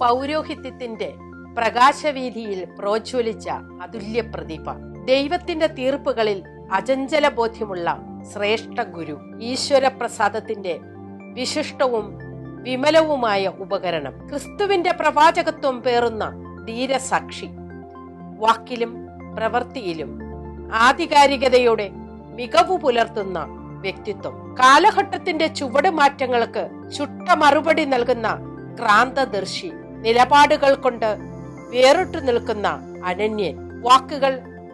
പൗരോഹിത്യത്തിന്റെ പ്രകാശവീതിയിൽ പ്രോജ്വലിച്ച അതുല്യ പ്രതിഭ. ദൈവത്തിന്റെ തീർപ്പുകളിൽ അചഞ്ചല ബോധ്യമുള്ള ശ്രേഷ്ഠ ഗുരു. ഈശ്വരപ്രസാദത്തിന്റെ വിശിഷ്ടവും വിമലവുമായ ഉപകരണം. ക്രിസ്തുവിന്റെ പ്രവാചകത്വം പേറുന്ന ധീരസാക്ഷി. വാക്കിലും പ്രവൃത്തിയിലും ആധികാരികതയോടെ മികവു പുലർത്തുന്ന വ്യക്തിത്വം. കാലഘട്ടത്തിന്റെ ചുവട് മാറ്റങ്ങൾക്ക് ചുട്ട മറുപടി നൽകുന്ന ക്രാന്തദർശി. നിലപാടുകൾ കൊണ്ട് വേറിട്ടു നിൽക്കുന്ന അനന്യൻ. വാക്കുകൾ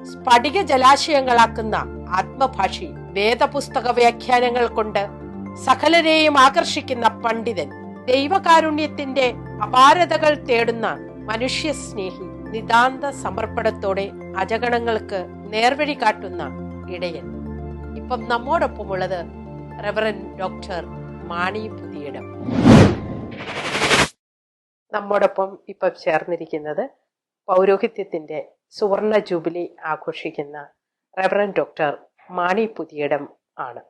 സ്ഫടിക ജലാശയങ്ങളാക്കുന്ന ആത്മഭാഷി. വേദപുസ്തക വ്യാഖ്യാനങ്ങൾ കൊണ്ട് സകലരെയും ആകർഷിക്കുന്ന പണ്ഡിതൻ. ദൈവകാരുണ്യത്തിന്റെ അപാരതകൾ തേടുന്ന മനുഷ്യസ്നേഹി. നിതാന്ത സമർപ്പണത്തോടെ അജഗണങ്ങൾക്ക് നേർവഴി കാട്ടുന്ന ഇടയൻ. ഇപ്പം നമ്മോടൊപ്പമുള്ളത് റെവറൻ ഡോക്ടർ മാണി പുതിയിടം. നമ്മോടൊപ്പം ഇപ്പം ചേർന്നിരിക്കുന്നത് പൗരോഹിത്യത്തിന്റെ സുവർണ ജൂബിലി ആഘോഷിക്കുന്ന റെവറൻ ഡോക്ടർ മാണി പുതിയിടം ആണ്.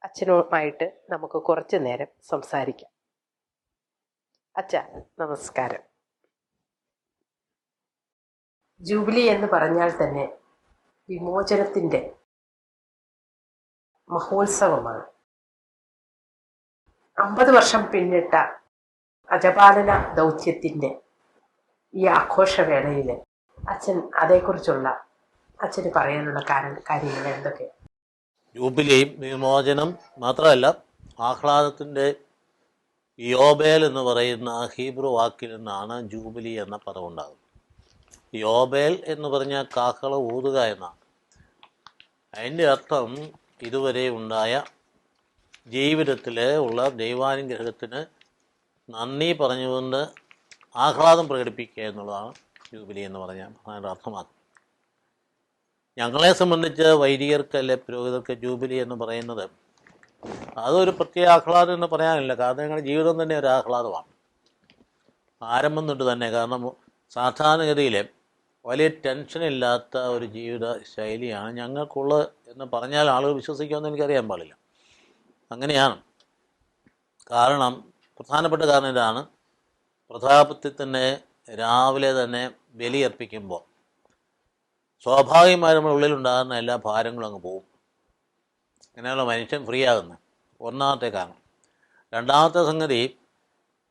അച്ഛനുമായിട്ട് നമുക്ക് കുറച്ചു നേരം സംസാരിക്കാം. അച്ഛ, നമസ്കാരം. ജൂബിലി എന്ന് പറഞ്ഞാൽ തന്നെ വിമോചനത്തിന്റെ മഹോത്സവമാണ്. 50 വർഷം പിന്നിട്ട അജപാലന ദൗത്യത്തിന്റെ ഈ ആഘോഷവേളയില് അതേക്കുറിച്ചുള്ള അച്ഛന് പറയാനുള്ള കാര്യങ്ങൾ എന്തൊക്കെ? ജൂബിലി വിമോചനം മാത്രമല്ല, ആഹ്ലാദത്തിൻ്റെ യോബേൽ എന്ന് പറയുന്ന ഹീബ്രു വാക്കിൽ നിന്നാണ് ജൂബിലി എന്ന പദമുണ്ടാകുന്നത്. യോബേൽ എന്ന് പറഞ്ഞാൽ കാഹള ഊതുക എന്നാണ്. അതിൻ്റെ അർത്ഥം ഇതുവരെ ഉണ്ടായ ജീവിതത്തിൽ ഉള്ള ദൈവാനുഗ്രഹത്തിന് നന്ദി പറഞ്ഞുകൊണ്ട് ആഹ്ലാദം പ്രകടിപ്പിക്കുക എന്നുള്ളതാണ് ജൂബിലി എന്ന് പറഞ്ഞാൽ അതിൻ്റെ അർത്ഥമാക്കുന്നത്. ഞങ്ങളെ സംബന്ധിച്ച് വൈദികർക്ക് അല്ലെ പുരോഹിതർക്ക് ജൂബിലി എന്ന് പറയുന്നത് അതൊരു പ്രത്യേക ആഹ്ലാദം എന്ന് പറയാനില്ല. കാരണം ഞങ്ങളുടെ ജീവിതം തന്നെ ഒരു ആഹ്ലാദമാണ് ആരംഭം തൊട്ട് തന്നെ. കാരണം സാധാരണഗതിയിൽ വലിയ ടെൻഷനില്ലാത്ത ഒരു ജീവിത ശൈലിയാണ് ഞങ്ങൾക്കുള്ളത് എന്ന് പറഞ്ഞാൽ ആളുകൾ വിശ്വസിക്കുമെന്ന് എനിക്കറിയാൻ പാടില്ല. അങ്ങനെയാണ്. കാരണം പ്രധാനപ്പെട്ട കാരണം ഇതാണ്. പ്രതാപത്തിൽ തന്നെ രാവിലെ തന്നെ ബലിയർപ്പിക്കുമ്പോൾ സ്വാഭാവികമായി നമ്മുടെ ഉള്ളിലുണ്ടാകുന്ന എല്ലാ ഭാരങ്ങളും അങ്ങ് പോകും. അങ്ങനെയുള്ള മനുഷ്യൻ ഫ്രീ ആകുന്നത് ഒന്നാമത്തെ കാരണം. രണ്ടാമത്തെ സംഗതി,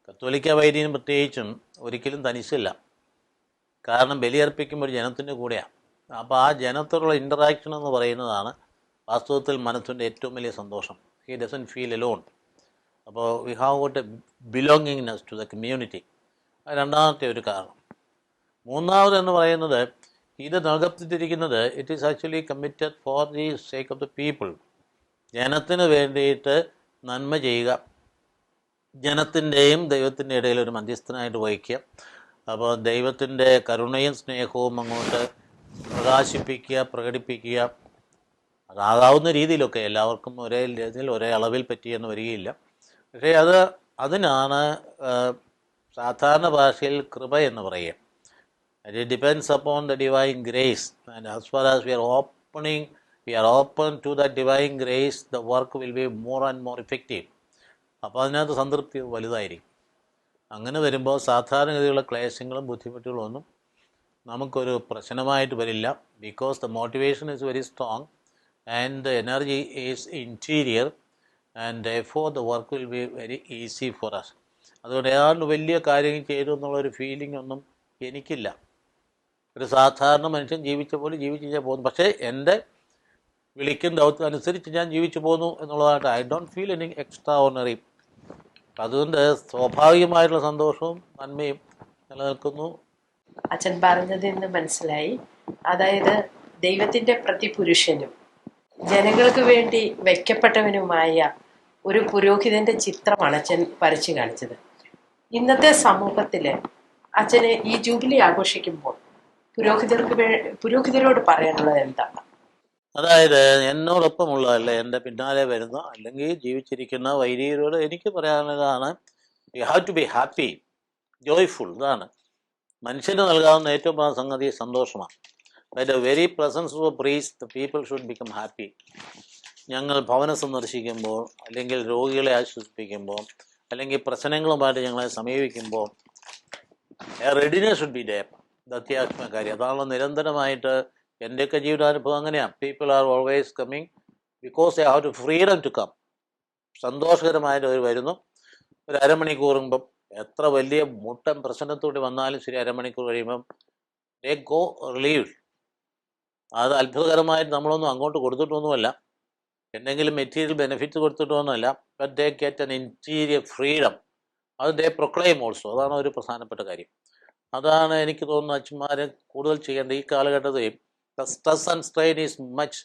കത്തോലിക്ക വൈദികനും പ്രത്യേകിച്ചും ഒരിക്കലും തനിച്ചില്ല. കാരണം ബലിയർപ്പിക്കുമ്പോൾ ഒരു ജനത്തിൻ്റെ കൂടെയാണ്. അപ്പോൾ ആ ജനത്തോടുള്ള ഇൻറ്ററാക്ഷൻ എന്ന് പറയുന്നതാണ് വാസ്തവത്തിൽ മനസ്സിൻ്റെ ഏറ്റവും വലിയ സന്തോഷം. He doesn't feel alone. അപ്പോൾ we have got a belongingness to the community. അത് രണ്ടാമത്തെ ഒരു കാരണം. മൂന്നാമതെന്ന് പറയുന്നത്, ഇത് നൽകപ്പെട്ടിരിക്കുന്നത് it is actually committed for the sake of the people. ജനത്തിന് വേണ്ടിയിട്ട് നന്മ ചെയ്യുക, ജനത്തിൻ്റെയും ദൈവത്തിൻ്റെ ഇടയിൽ ഒരു മധ്യസ്ഥനായിട്ട് വഹിക്കുക. അപ്പോൾ ദൈവത്തിൻ്റെ കരുണയും സ്നേഹവും അങ്ങോട്ട് പ്രകാശിപ്പിക്കുക, പ്രകടിപ്പിക്കുക. അതാകാവുന്ന രീതിയിലൊക്കെ, എല്ലാവർക്കും ഒരേ രീതിയിൽ ഒരേ അളവിൽ പറ്റിയെന്ന് വരികയില്ല. പക്ഷേ അതിനാണ് സാധാരണ ഭാഷയിൽ കൃപ എന്ന് പറയുക. It depends upon the divine grace, and as far as we are open to that divine grace, the work will be more and more effective. അപ്പോൾ അതിനകത്ത് സംതൃപ്തി വലുതായിരിക്കും. അങ്ങനെ വരുമ്പോൾ സാധാരണഗതിയുള്ള ക്ലേശങ്ങളും ബുദ്ധിമുട്ടുകളും ഒന്നും നമുക്കൊരു പ്രശ്നമായിട്ട് വരില്ല. Because the motivation is very strong and the energy is interior and therefore the work will be very easy for us. അതുകൊണ്ട് ഏതാണ്ട് വലിയ കാര്യങ്ങൾ ചെയ്തു എന്നുള്ളൊരു ഫീലിംഗ് ഒന്നും എനിക്കില്ല. ഒരു സാധാരണ മനുഷ്യൻ ജീവിച്ച പോലെ ജീവിച്ച് ഞാൻ പോകുന്നു. പക്ഷേ എൻ്റെ വിളിക്കുന്ന ദൗത്യം അനുസരിച്ച് ഞാൻ ജീവിച്ചു പോകുന്നു എന്നുള്ളതായിട്ട് I don't feel any extraordinary. അതുകൊണ്ട് സ്വാഭാവികമായിട്ടുള്ള സന്തോഷവും നന്മയും നിലനിൽക്കുന്നു. അച്ഛൻ പറഞ്ഞതിൽ നിന്ന് മനസ്സിലായി, അതായത് ദൈവത്തിന്റെ പ്രതിപുരുഷനും ജനങ്ങൾക്ക് വേണ്ടി വയ്ക്കപ്പെട്ടവനുമായ ഒരു പുരോഹിതന്റെ ചിത്രമാണ് അച്ഛൻ വരച്ചു കാണിച്ചത്. ഇന്നത്തെ സമൂഹത്തില് അച്ഛന് ഈ ജൂബിലി ആഘോഷിക്കുമ്പോൾ പുരോഹിതരോട് പറയാനുള്ളത് എന്താണ്? അതായത് എന്നോടൊപ്പമുള്ള അല്ലെ എൻ്റെ പിന്നാലെ വരുന്ന അല്ലെങ്കിൽ ജീവിച്ചിരിക്കുന്ന വൈദികരോട് എനിക്ക് പറയാനുള്ളതാണ്, you have to be happy, joyful. ഇതാണ് മനുഷ്യന് നൽകാവുന്ന ഏറ്റവും പ്രധാന സംഗതി, സന്തോഷമാണ്. By the very presence of priest the people should become happy. ഞങ്ങൾ ഭവനം സന്ദർശിക്കുമ്പോൾ അല്ലെങ്കിൽ രോഗികളെ ആശ്വസിപ്പിക്കുമ്പോൾ അല്ലെങ്കിൽ പ്രശ്നങ്ങളുമായിട്ട് ഞങ്ങളെ സമീപിക്കുമ്പോൾ റെഡിനെസ് ഷുഡ് ബി ഡെയർ. ഇത് അത്യാവശ്യമായ കാര്യം. അതാണല്ലോ നിരന്തരമായിട്ട് എൻ്റെയൊക്കെ ജീവിതാനുഭവം അങ്ങനെയാണ്. People are always coming because they have to freedom to come. സന്തോഷകരമായിട്ട് അവർ വരുന്നു. ഒരു അരമണിക്കൂറുമ്പം എത്ര വലിയ മുട്ടൻ പ്രശ്നത്തോടെ വന്നാലും ശരി, അരമണിക്കൂർ കഴിയുമ്പം ദേ ഗോ റിലീവ്ഡ്. അത് അത്ഭുതകരമായിട്ട് നമ്മളൊന്നും അങ്ങോട്ട് കൊടുത്തിട്ടൊന്നുമല്ല, എന്തെങ്കിലും മെറ്റീരിയൽ ബെനിഫിറ്റ് കൊടുത്തിട്ടൊന്നുമല്ല. But they get an interior freedom. അത് ദേ പ്രൊക്ലെയിം ഓൾസോ. അതാണ് ഒരു പ്രധാനപ്പെട്ട കാര്യം. അതാണ് എനിക്ക് തോന്നുന്നു അച്ഛന്മാർ കൂടുതൽ ചെയ്യേണ്ട ഈ കാലഘട്ടത്തിൽ. The stress and strain is much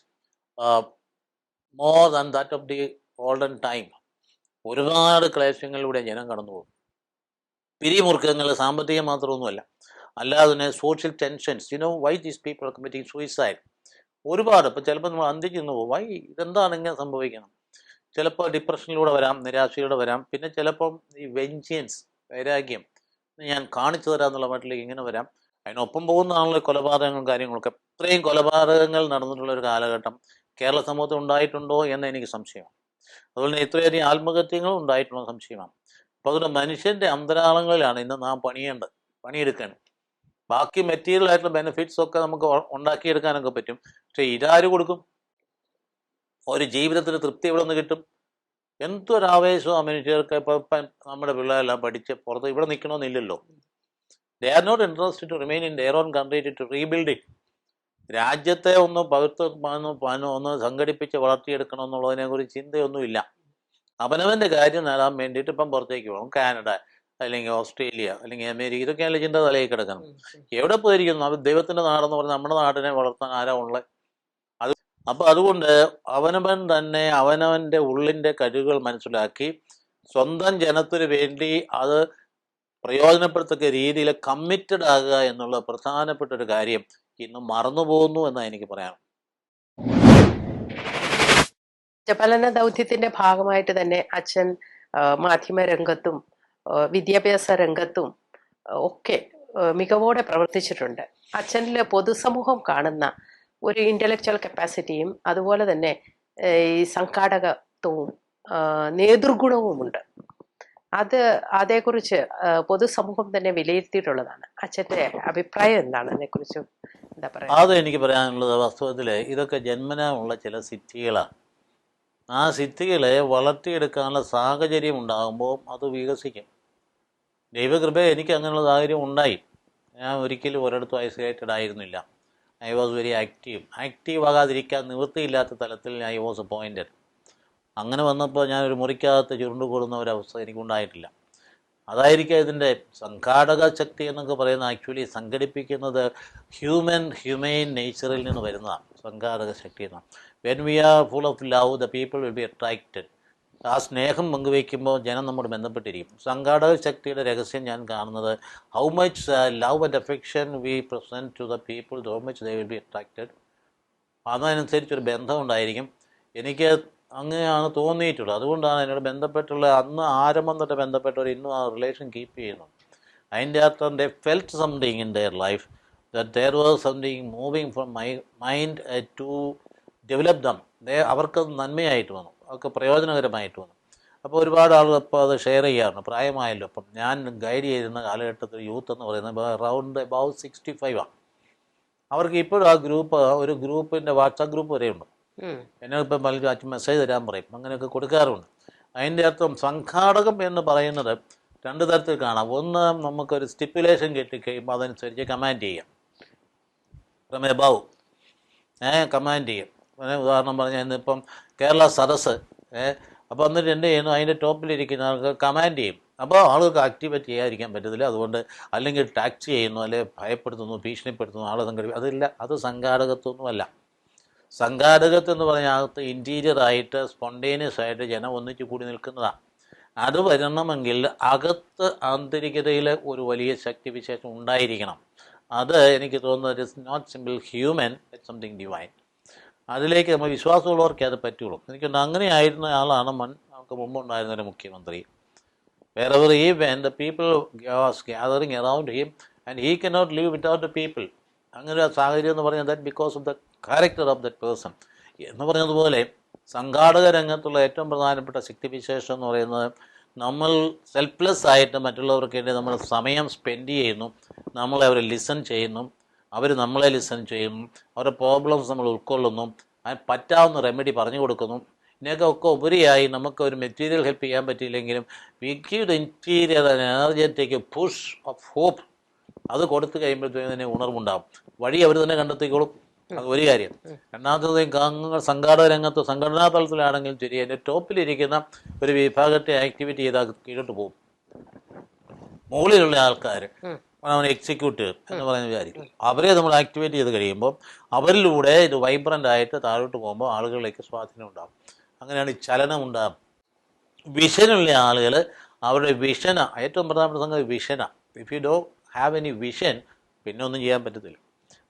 more than that of the olden time. ഒരുപാട് ക്ലേശങ്ങളിലൂടെ ജനം കടന്നു പോകും. പിരിമുറുക്കങ്ങൾ സാമ്പത്തികം മാത്രമൊന്നുമല്ല, അല്ലാതെ തന്നെ social tensions. Y these people are committing suicide. ഒരുപാട്. ഇപ്പോൾ ചിലപ്പോൾ നമ്മൾ അന്തിക്കുന്നു പോകും, വൈ ഇതെന്താണ് ഇങ്ങനെ സംഭവിക്കണം. ചിലപ്പോൾ ഡിപ്രഷനിലൂടെ വരാം, നിരാശയിലൂടെ വരാം. പിന്നെ ചിലപ്പം ഈ വെഞ്ചിയൻസ്, വൈരാഗ്യം, ഞാൻ കാണിച്ചു തരാമെന്നുള്ള മട്ടിലേക്ക് ഇങ്ങനെ വരാം. അതിനൊപ്പം പോകുന്നതാണല്ലോ കൊലപാതകങ്ങളും കാര്യങ്ങളൊക്കെ. ഇത്രയും കൊലപാതകങ്ങൾ നടന്നിട്ടുള്ളൊരു കാലഘട്ടം കേരള സമൂഹത്തിൽ ഉണ്ടായിട്ടുണ്ടോ എന്ന് എനിക്ക് സംശയമാണ്. അതുപോലെ ഇത്രയധികം ആത്മഹത്യങ്ങളും ഉണ്ടായിട്ടുള്ള സംശയമാണ്. അപ്പോൾ അതുകൊണ്ട് മനുഷ്യൻ്റെ അന്തരാളങ്ങളിലാണ് ഇന്ന് നാം പണിയെടുക്കാൻ. ബാക്കി മെറ്റീരിയൽ ആയിട്ടുള്ള ബെനിഫിറ്റ്സ് ഒക്കെ നമുക്ക് ഉണ്ടാക്കിയെടുക്കാനൊക്കെ പറ്റും. പക്ഷേ ഇതാര് കൊടുക്കും? ഒരു ജീവിതത്തിന് തൃപ്തി എവിടെ നിന്ന് കിട്ടും? എന്തൊരാവേശമാണ് മനുഷ്യർക്ക്. ഇപ്പം നമ്മുടെ പിള്ളേരെല്ലാം പഠിച്ച് പുറത്ത് ഇവിടെ നിൽക്കണമെന്നില്ലല്ലോ. They are not interested to remain in their own country to rebuild it. രാജ്യത്തെ ഒന്ന് സംഘടിപ്പിച്ച് വളർത്തിയെടുക്കണമെന്നുള്ളതിനെക്കുറിച്ച് ചിന്തയൊന്നുമില്ല. അവനവൻ്റെ കാര്യം നേടാൻ വേണ്ടിയിട്ട് ഇപ്പം പുറത്തേക്ക് പോകണം. കാനഡ അല്ലെങ്കിൽ ഓസ്ട്രേലിയ അല്ലെങ്കിൽ അമേരിക്ക, ഇതൊക്കെയല്ലേ ചിന്ത തലയിൽ കിടക്കണം. എവിടെ പോയിരിക്കുന്നു? അത് ദൈവത്തിൻ്റെ നാടെന്ന് പറഞ്ഞാൽ നമ്മുടെ നാടിനെ വളർത്താൻ ആരാ ഉള്ളത്? അപ്പോൾ അതുകൊണ്ട് അവനവൻ തന്നെ അവനവൻ്റെ ഉള്ളിൻ്റെ കഴിവുകൾ മനസ്സിലാക്കി സ്വന്തം ജനത്തിന് വേണ്ടി അത് പ്രയോജനപ്പെടുത്തക്ക രീതിയിൽ കമ്മിറ്റഡ് ആകുക എന്നുള്ള പ്രധാനപ്പെട്ട ഒരു കാര്യം ഇന്ന് മറന്നുപോകുന്നു എന്നാണ് എനിക്ക് പറയാം. ജപലന ദൗത്യത്തിന്റെ ഭാഗമായിട്ട് തന്നെ അച്ഛൻ മാധ്യമ രംഗത്തും വിദ്യാഭ്യാസ രംഗത്തും ഒക്കെ മികവോടെ പ്രവർത്തിച്ചിട്ടുണ്ട്. അച്ഛനിൽ പൊതുസമൂഹം കാണുന്ന ഒരു ഇന്റലക്ച്വൽ കപ്പാസിറ്റിയും അതുപോലെ തന്നെ ഈ സംഘാടകത്വവും നേതൃഗുണവുമുണ്ട്. അതേക്കുറിച്ച് പൊതുസമൂഹം തന്നെ വിലയിരുത്തിയിട്ടുള്ളതാണ്. അച്ഛൻ്റെ അഭിപ്രായം എന്താണ് അതിനെക്കുറിച്ച്? എന്താ പറയുക? അത് എനിക്ക് പറയാനുള്ളത്, വാസ്തവത്തിൽ ഇതൊക്കെ ജന്മനാ ഉള്ള ചില സിദ്ധികളാണ്. ആ സിദ്ധികളെ വളർത്തിയെടുക്കാനുള്ള സാഹചര്യം ഉണ്ടാകുമ്പോൾ അത് വികസിക്കും. ദൈവകൃപ എനിക്ക് അങ്ങനെയുള്ള സാഹചര്യം ഉണ്ടായി. ഞാൻ ഒരിക്കലും ഒരിടത്തും ഐസൊലേറ്റഡ് ആയിരുന്നില്ല. ഐ വാസ് വെരി ആക്റ്റീവ് ആകാതിരിക്കാൻ നിവൃത്തിയില്ലാത്ത തലത്തിൽ ഐ വാസ് അപ്പോയിൻറ്റഡ്. അങ്ങനെ വന്നപ്പോൾ ഞാനൊരു മുറിക്കകത്ത് ചുരുണ്ടുകൂടുന്ന ഒരവസ്ഥ എനിക്കുണ്ടായിട്ടില്ല. അതായിരിക്കും ഇതിൻ്റെ സംഘാടക ശക്തി എന്നൊക്കെ പറയുന്നത്. ആക്ച്വലി സംഘടിപ്പിക്കുന്നത് ഹ്യൂമെയിൻ നേച്ചറിൽ നിന്ന് വരുന്നതാണ് സംഘാടക ശക്തി എന്നാണ്. When we R full of love, the people will be attracted. ആ സ്നേഹം പങ്കുവയ്ക്കുമ്പോൾ ജനം നമ്മോട് ബന്ധപ്പെട്ടിരിക്കും. സംഘാടക ശക്തിയുടെ രഹസ്യം ഞാൻ കാണുന്നത് how much love and affection we present to the people, how much they will be attracted. അതനുസരിച്ചൊരു ബന്ധം ഉണ്ടായിരിക്കും. എനിക്ക് അങ്ങനെയാണ് തോന്നിയിട്ടുള്ളത്. അതുകൊണ്ടാണ് എന്നോട് ബന്ധപ്പെട്ടുള്ള അന്ന് ആരംഭം തൊട്ട് ബന്ധപ്പെട്ടവർ ഇന്നും ആ റിലേഷൻ കീപ്പ് ചെയ്യുന്നു. അതിൻ്റെ അർത്ഥം they felt something in their life, that there was something moving from my mind to develop them. അവർക്കത് നന്മയായിട്ട് വന്നു, അവർക്ക് പ്രയോജനകരമായിട്ട് വന്നു. അപ്പോൾ ഒരുപാട് ആളുകൾ ഇപ്പോൾ അത് ഷെയർ ചെയ്യാറുണ്ട്. പ്രായമായല്ലോ. അപ്പം ഞാൻ ഗൈഡ് ചെയ്യുന്ന കാലഘട്ടത്തിൽ യൂത്ത് എന്ന് പറയുന്നത് അറൗണ്ട് അബൌട്ട് 65 ആണ്. അവർക്ക് ഇപ്പോഴും ആ ഗ്രൂപ്പ്, ഒരു ഗ്രൂപ്പിൻ്റെ വാട്സാപ്പ് ഗ്രൂപ്പ് വരെയുണ്ട്. എന്നെ ഇപ്പം പലരും അച്ഛൻ മെസ്സേജ് തരാൻ പറയും, അങ്ങനെയൊക്കെ കൊടുക്കാറുണ്ട്. അതിൻ്റെ അർത്ഥം സംഘാടകം എന്ന് പറയുന്നത് രണ്ട് തരത്തിൽ കാണാം. ഒന്ന്, നമുക്കൊരു സ്റ്റിപ്പുലേഷൻ കിട്ടിക്കഴിയുമ്പോൾ അതനുസരിച്ച് കമാൻഡ് ചെയ്യാം, ഫ്രം എബവ് കമാൻഡ് ചെയ്യും. ഉദാഹരണം പറഞ്ഞാൽ ഇന്നിപ്പം കേരള സദസ്സ്, അപ്പോൾ എന്നിട്ട് എന്ത് ചെയ്യുന്നു, അതിൻ്റെ ടോപ്പിലിരിക്കുന്ന ആൾക്ക് കമാൻഡ് ചെയ്യും. അപ്പോൾ ആളുകൾക്ക് ആക്ടിവേറ്റ് ചെയ്യാതിരിക്കാൻ പറ്റത്തില്ല. അതുകൊണ്ട് അല്ലെങ്കിൽ ടാക്സ് ചെയ്യുന്നു, അല്ലെങ്കിൽ ഭയപ്പെടുത്തുന്നു, ഭീഷണിപ്പെടുത്തുന്നു, ആളെ സംഘടിപ്പിക്കും. അതില്ല, അത് സംഘാടകത്വമൊന്നുമല്ല. സംഘാടകത്വം എന്ന് പറഞ്ഞാൽ അകത്ത് ഇൻറ്റീരിയറായിട്ട് സ്പോണ്ടേനിയസ് ആയിട്ട് ജനം ഒന്നിച്ച് കൂടി നിൽക്കുന്നതാണ്. അത് വരണമെങ്കിൽ അകത്ത് ആന്തരികതയിൽ ഒരു വലിയ ശക്തിവിശേഷം ഉണ്ടായിരിക്കണം. അത് എനിക്ക് തോന്നുന്നത് it is not simple human, its something divine. അതിലേക്ക് നമ്മൾ വിശ്വാസമുള്ളവർക്കേ അത് പറ്റുള്ളൂ. എനിക്കുണ്ട് അങ്ങനെ ആയിരുന്ന ആളാണ് നമുക്ക് മുമ്പുണ്ടായിരുന്നൊരു മുഖ്യമന്ത്രി. wherever he went, the people was gathering around him and he cannot live without the people. അങ്ങനെ ഒരു സാഹചര്യം എന്ന് പറഞ്ഞാൽ that because of the character of that person എന്ന് പറഞ്ഞതുപോലെ സംഘാടക രംഗത്തുള്ള ഏറ്റവും പ്രധാനപ്പെട്ട ശക്തിവിശേഷം എന്ന് പറയുന്നത് നമ്മൾ സെൽഫ്ലെസ് ആയിട്ട് മറ്റുള്ളവർക്ക് വേണ്ടി നമ്മൾ സമയം സ്പെൻഡ് ചെയ്യുന്നു, നമ്മളെ അവരെ ലിസൺ ചെയ്യുന്നു, അവർ നമ്മളെ ലിസൺ ചെയ്യുന്നു, അവരുടെ പ്രോബ്ലംസ് നമ്മൾ ഉൾക്കൊള്ളുന്നു, അതിന് പറ്റാവുന്ന റെമഡി പറഞ്ഞു കൊടുക്കുന്നു. ഇതിനൊക്കെ ഉപരിയായി നമുക്ക് ഒരു മെറ്റീരിയൽ ഹെൽപ്പ് ചെയ്യാൻ പറ്റിയില്ലെങ്കിലും we give the interior energetic push of hope. അത് കൊടുത്തു കഴിയുമ്പോഴത്തേക്കും തന്നെ ഉണർവുണ്ടാകും, വഴി അവർ തന്നെ കണ്ടെത്തിക്കോളും. അത് ഒരു കാര്യം. രണ്ടാമത്തത് സംഘാടക രംഗത്ത് സംഘടനാ തലത്തിലാണെങ്കിലും ശരി, അതിൻ്റെ ടോപ്പിലിരിക്കുന്ന ഒരു വിഭാഗത്തെ ആക്ടിവിറ്റി ചെയ്താൽ കീഴോട്ട് പോകും. മുകളിലുള്ള ആൾക്കാർ എക്സിക്യൂട്ടീവ് എന്ന് പറയുന്ന വിചാരിക്കും, അവരെ നമ്മൾ ആക്ടിവേറ്റ് ചെയ്ത് കഴിയുമ്പോൾ അവരിലൂടെ ഇത് വൈബ്രൻ്റ് ആയിട്ട് താഴോട്ട് പോകുമ്പോൾ ആളുകളിലേക്ക് സ്വാധീനം ഉണ്ടാകും. അങ്ങനെയാണ് ഈ ചലനം ഉണ്ടാകും. വിഷനുള്ള ആളുകൾ അവരുടെ വിഷന, ഏറ്റവും പ്രധാനപ്പെട്ട സംഗതി വിഷനാണ്. If you do have any vision പിന്നെ ഒന്നും ചെയ്യാൻ പറ്റത്തില്ല.